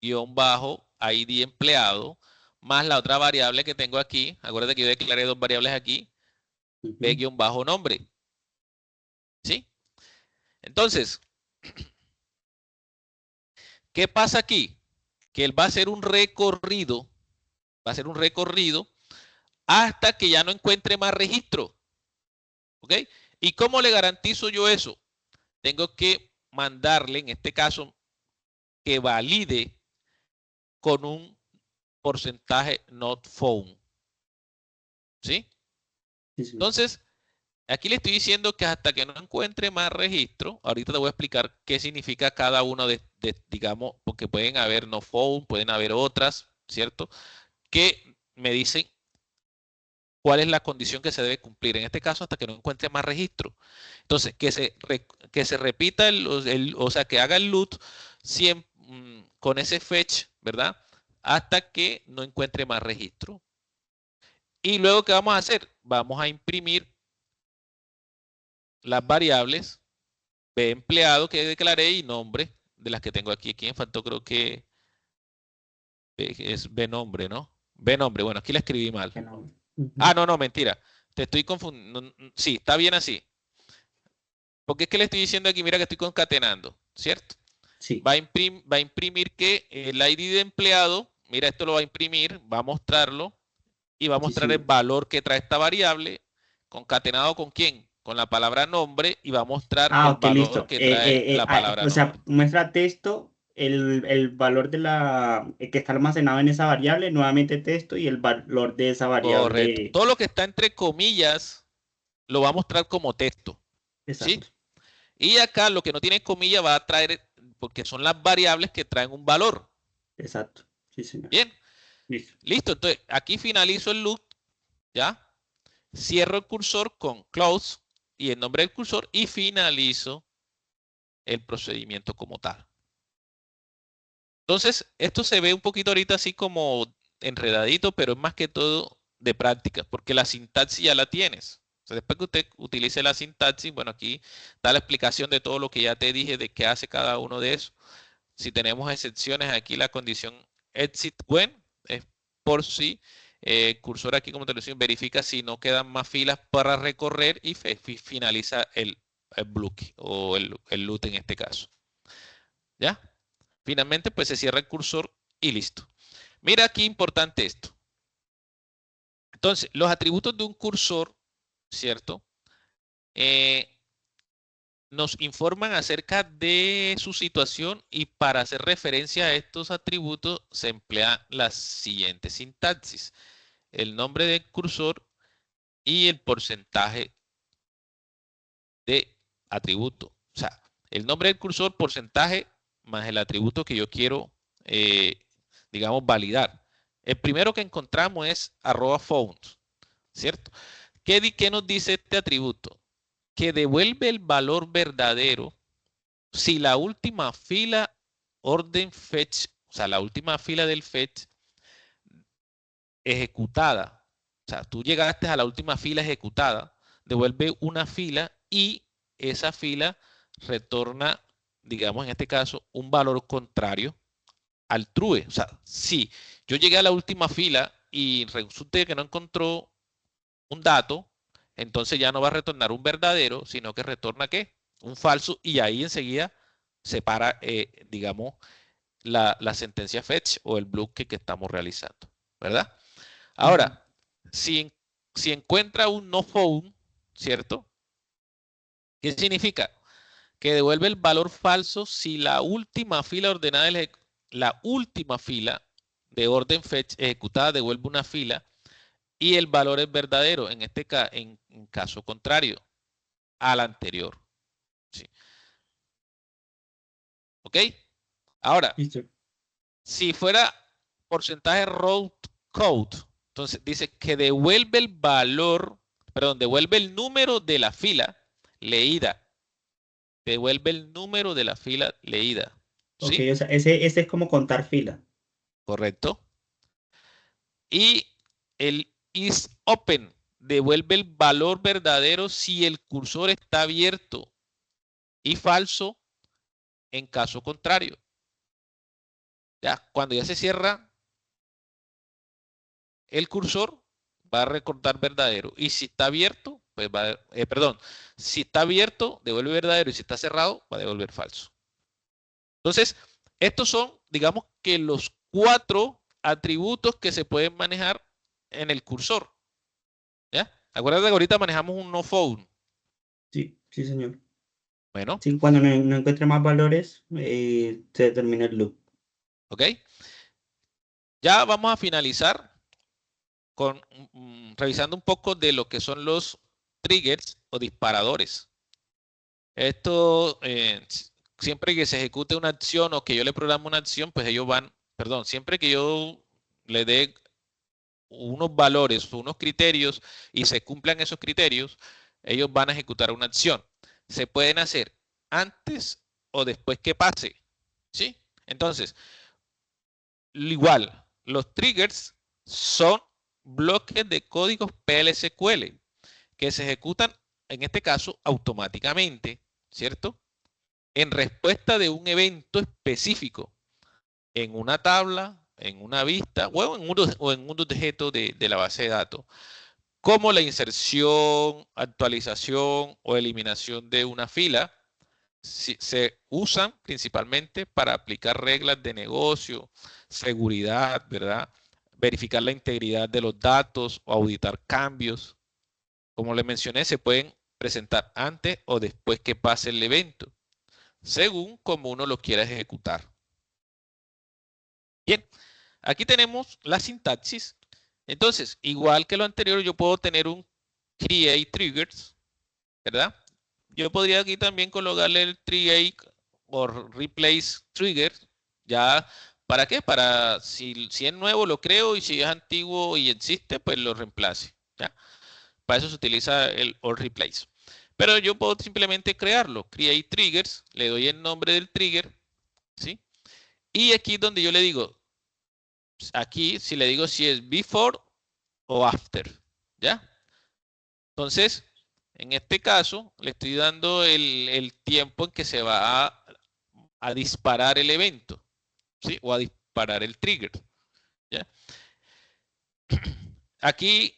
ID empleado, más la otra variable que tengo aquí. Acuérdate que yo declaré dos variables aquí, Ujú. b-nombre. ¿Sí? Entonces, ¿qué pasa aquí? Que él va a hacer un recorrido, va a hacer un recorrido hasta que ya no encuentre más registro. ¿Ok? ¿Y cómo le garantizo yo eso? Tengo que mandarle, en este caso, que valide con un porcentaje not found. ¿Sí? Sí, sí. Entonces, aquí le estoy diciendo que hasta que no encuentre más registro, ahorita te voy a explicar qué significa cada uno digamos, porque pueden haber no found, pueden haber otras, ¿cierto? Que me dicen cuál es la condición que se debe cumplir. En este caso, hasta que no encuentre más registro. Entonces, que se repita, o sea, que haga el loop con ese fetch, ¿verdad? Hasta que no encuentre más registro. Y luego, ¿qué vamos a hacer? Vamos a imprimir las variables B empleado que declaré y nombre de las que tengo aquí. Aquí me faltó, creo que es B nombre, ¿no? B nombre. Bueno, aquí la escribí mal. Que no. Ujú. Ah, no, no, mentira. Te estoy confundiendo. Sí, está bien así. Porque es que le estoy diciendo aquí, mira que estoy concatenando, ¿cierto? Sí, Va a imprimir que el ID de empleado, mira, esto lo va a imprimir, va a mostrarlo y va a sí, mostrar el señor. valor que trae esta variable concatenado con quién, con la palabra nombre y va a mostrar Ah, el ok, valor listo. que trae la palabra O sea, nombre. muestra texto, el valor de la que está almacenado en esa variable, nuevamente texto y el valor de esa Correcto. variable. Todo lo que está entre comillas lo va a mostrar como texto, ¿sí? Exacto, Y acá lo que no tiene comillas va a traer, porque son las variables que traen un valor. exacto. Sí, señor. Bien, Listo. listo. Entonces, aquí finalizo el loop, ¿ya? Cierro el cursor con close y el nombre del cursor y finalizo el procedimiento como tal. Entonces, esto se ve un poquito ahorita así como enredadito, pero es más que todo de práctica, porque la sintaxis ya la tienes. O sea, después que usted utilice la sintaxis, bueno, aquí está la explicación de todo lo que ya te dije de qué hace cada uno de esos. Si tenemos excepciones, aquí la condición exit when es por si Cursor aquí, como te lo decía, verifica si no quedan más filas para recorrer y finaliza el bloque o el loop en este caso. ¿Ya? Finalmente, pues se cierra el cursor y listo. Mira aquí importante esto. Entonces, los atributos de un cursor, ¿cierto? Nos informan acerca de su situación y para hacer referencia a estos atributos se emplea la siguiente sintaxis. El nombre del cursor y el porcentaje de atributo. O sea, el nombre del cursor, porcentaje, más el atributo que yo quiero, digamos, validar. El primero que encontramos es @found, ¿cierto? ¿Qué nos dice este atributo? Que devuelve el valor verdadero si la última fila orden fetch, o sea, la última fila del fetch ejecutada, o sea, tú llegaste a la última fila ejecutada, devuelve una fila y esa fila retorna, digamos en este caso, un valor contrario al true. O sea, si yo llegué a la última fila y resulta que no encontró un dato, entonces ya no va a retornar un verdadero, sino que retorna ¿qué? Un falso y ahí enseguida se para, digamos, la sentencia fetch o el bloque que estamos realizando, ¿verdad? Ahora, si encuentra un no found, ¿cierto? ¿Qué significa? Que devuelve el valor falso si la última fila ordenada, la última fila de orden fetch ejecutada devuelve una fila y el valor es verdadero, en este en caso contrario al anterior. ¿Sí? ¿Ok? Ahora, Listo. si fuera porcentaje root code, entonces dice que devuelve el valor, perdón, devuelve el número de la fila leída. Devuelve el número de la fila leída. Ok, ¿Sí? o sea, ese es como contar fila. Correcto. Y el is open devuelve el valor verdadero si el cursor está abierto y falso en caso contrario. Ya, cuando ya se cierra el cursor, va a recordar verdadero. Y si está abierto, pues va a, perdón, si está abierto, devuelve verdadero. Y si está cerrado, va a devolver falso. Entonces, estos son, digamos que los 4 atributos que se pueden manejar en el cursor. ¿Ya? Acuérdate que ahorita manejamos un no found. Sí, sí, señor. Bueno, Sí, cuando no encuentre más valores, se termina el loop. ok. Ya vamos a finalizar con revisando un poco de lo que son los triggers o disparadores. Esto, siempre que se ejecute una acción o que yo le programo una acción, pues ellos van, perdón, siempre que yo le dé unos valores o unos criterios y se cumplan esos criterios, ellos van a ejecutar una acción. Se pueden hacer antes o después que pase. ¿Sí? Entonces, igual, los triggers son bloques de códigos PL/SQL que se ejecutan, en este caso, automáticamente, ¿cierto? En respuesta de un evento específico en una tabla, en una vista o en un objeto de la base de datos, como la inserción, actualización o eliminación de una fila, se usan principalmente para aplicar reglas de negocio, seguridad, ¿verdad? Verificar la integridad de los datos o auditar cambios. Como le mencioné, se pueden presentar antes o después que pase el evento, según como uno lo quiera ejecutar. Bien, aquí tenemos la sintaxis. Entonces, igual que lo anterior, yo puedo tener un create triggers, ¿verdad? Yo podría aquí también colocarle el create o replace trigger, ya, ¿para qué? Para si es nuevo lo creo y si es antiguo y existe, pues lo reemplace, ¿ya? Para eso se utiliza el or replace. Pero yo puedo simplemente crearlo, create triggers, le doy el nombre del trigger, ¿sí? Y aquí es donde yo le digo, aquí si le digo si es before o after, ¿ya? Entonces, en este caso, le estoy dando el tiempo en que se va a disparar el evento, ¿sí? O a disparar el trigger, ¿ya? Aquí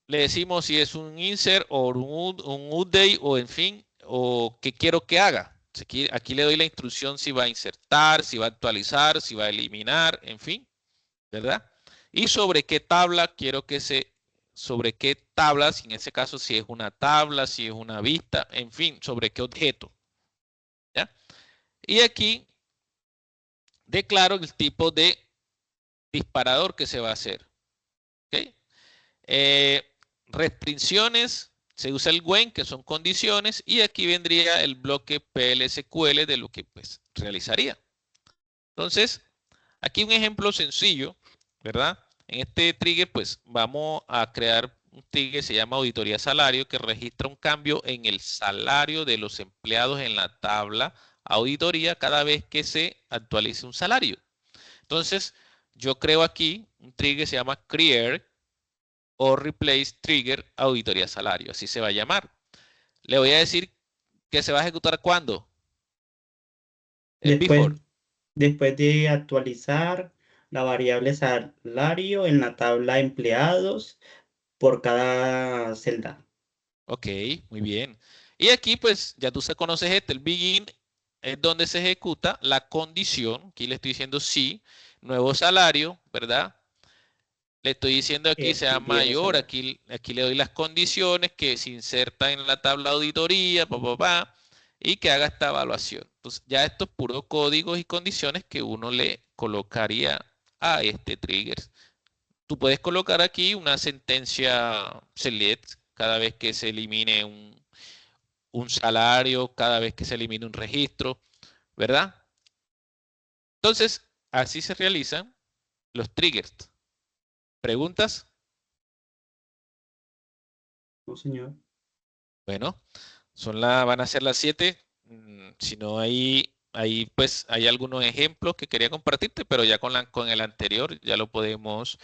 le decimos si es un insert o un update o en fin, o qué quiero que haga. Aquí le doy la instrucción si va a insertar, si va a actualizar, si va a eliminar, en fin, ¿verdad? Y sobre qué tabla quiero que sobre qué tabla, si en ese caso si es una tabla, si es una vista, en fin, sobre qué objeto. ¿Ya? Y aquí declaro el tipo de disparador que se va a hacer. ¿Ok? Restricciones, se usa el when, que son condiciones, y aquí vendría el bloque PLSQL de lo que pues realizaría. Entonces, aquí un ejemplo sencillo, ¿verdad? En este trigger, pues vamos a crear un trigger, se llama auditoría salario, que registra un cambio en el salario de los empleados en la tabla auditoría cada vez que se actualice un salario. Entonces, yo creo aquí un trigger que se llama create o replace trigger auditoría salario, así se va a llamar. Le voy a decir que se va a ejecutar cuando, en Después, before. después de actualizar la variable salario en la tabla empleados por cada celda. Ok, muy bien. Y aquí pues ya tú se conoces el begin es donde se ejecuta la condición, aquí le estoy diciendo sí, nuevo salario, ¿verdad? Le estoy diciendo Y aquí sea aquí nuevo mayor, salario. aquí le doy las condiciones que se insertan en la tabla de auditoría, y que haga esta evaluación. Entonces ya estos puros códigos y condiciones que uno le colocaría a este trigger. Tú puedes colocar aquí una sentencia select cada vez que se elimine un salario, cada vez que se elimine un registro, ¿verdad? Entonces, así se realizan los triggers. ¿Preguntas? No, señor. Bueno, van a ser las 7. Si no hay, pues hay algunos ejemplos que quería compartirte, pero ya con el anterior ya lo podemos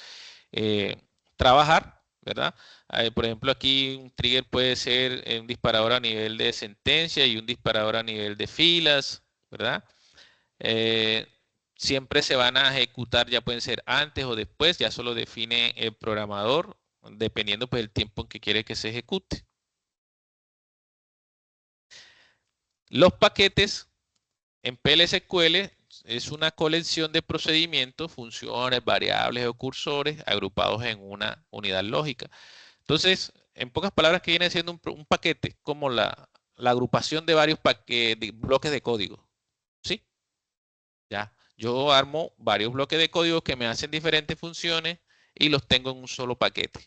eh, trabajar, ¿verdad? Por ejemplo, aquí un trigger puede ser un disparador a nivel de sentencia y un disparador a nivel de filas, ¿verdad? Eh, siempre se van a ejecutar, ya pueden ser antes o después, ya solo define el programador, dependiendo pues el tiempo en que quiere que se ejecute. Los paquetes en PLSQL es una colección de procedimientos, funciones, variables o cursores agrupados en una unidad lógica. Entonces, en pocas palabras, que viene siendo un paquete, como la agrupación de varios bloques de código. ¿Sí? Ya. Yo armo varios bloques de código que me hacen diferentes funciones y los tengo en un solo paquete,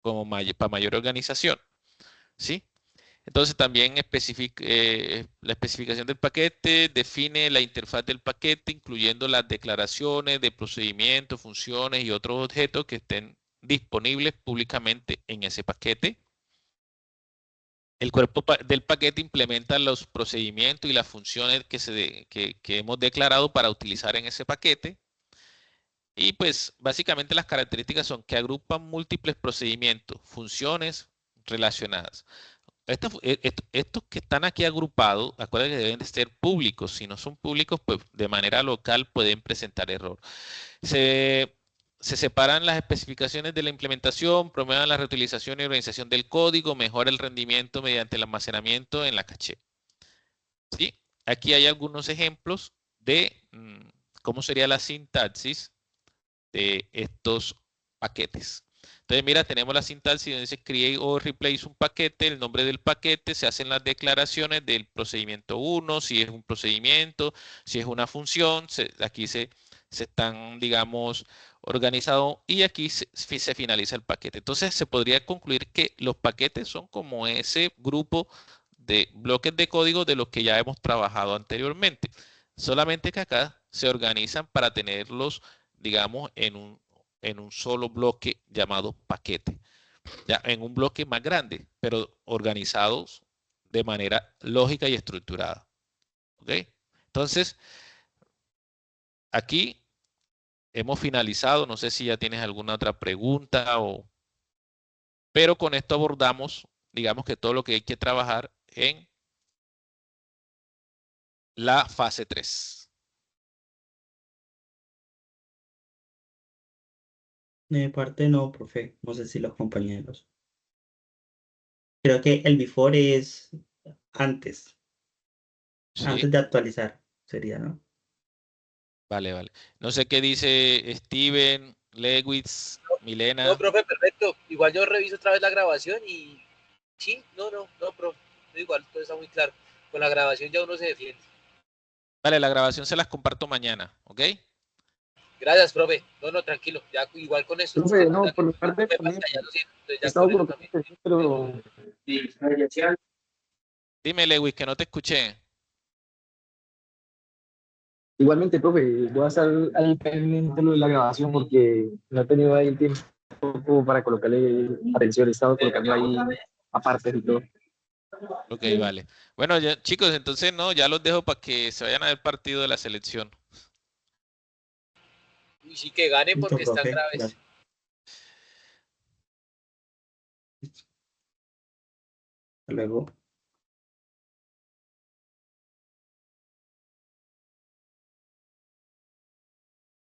como para mayor organización. ¿Sí? Entonces también la especificación del paquete define la interfaz del paquete, incluyendo las declaraciones de procedimientos, funciones y otros objetos que estén disponibles públicamente en ese paquete. El cuerpo del paquete implementa los procedimientos y las funciones que hemos declarado para utilizar en ese paquete. Y pues básicamente las características son que agrupan múltiples procedimientos, funciones relacionadas. Estos que están aquí agrupados, acuérdense que deben de ser públicos. Si no son públicos, pues de manera local pueden presentar error. Se, se separan las especificaciones de la implementación, promueven la reutilización y organización del código, mejora el rendimiento mediante el almacenamiento en la caché. ¿Sí? Aquí hay algunos ejemplos de cómo sería la sintaxis de estos paquetes. Entonces, mira, tenemos la sintaxis donde dice create o replace un paquete, el nombre del paquete, se hacen las declaraciones del procedimiento 1, si es un procedimiento, si es una función, aquí se están, digamos, organizados y aquí se finaliza el paquete. Entonces, se podría concluir que los paquetes son como ese grupo de bloques de código de los que ya hemos trabajado anteriormente. Solamente que acá se organizan para tenerlos, digamos, en un solo bloque llamado paquete. Ya en un bloque más grande, pero organizados de manera lógica y estructurada. ¿Ok? Entonces, aquí hemos finalizado. No sé si ya tienes alguna otra pregunta pero con esto abordamos, digamos que todo lo que hay que trabajar en la fase 3. De mi parte no, profe. No sé si los compañeros. Creo que el before es antes, Sí, antes de actualizar, sería, ¿no? vale, vale. No sé qué dice Steven, Lewis, No, Milena. profe, perfecto. Igual yo reviso otra vez la grabación y sí, no, profe. Igual todo está muy claro. Con la grabación ya uno se defiende. Vale, la grabación se las comparto mañana, ¿ok? Gracias, profe. No, tranquilo. Ya igual con eso. Profe, no, por mi parte Me también pantalla, lo siento. Entonces he ya estado con eso colocando también. perfil, pero Dime, Lewis, que no te escuché. igualmente, profe, voy a estar ahí pendiente de lo de la grabación porque no he tenido ahí el tiempo como para colocarle atención, he estado colocando ahí aparte y todo. Ok, vale. Bueno, ya, chicos, entonces no, ya los dejo para que se vayan a ver partido de la selección. Y sí que ganen Listo, porque están profe. graves. Gracias. Hasta luego.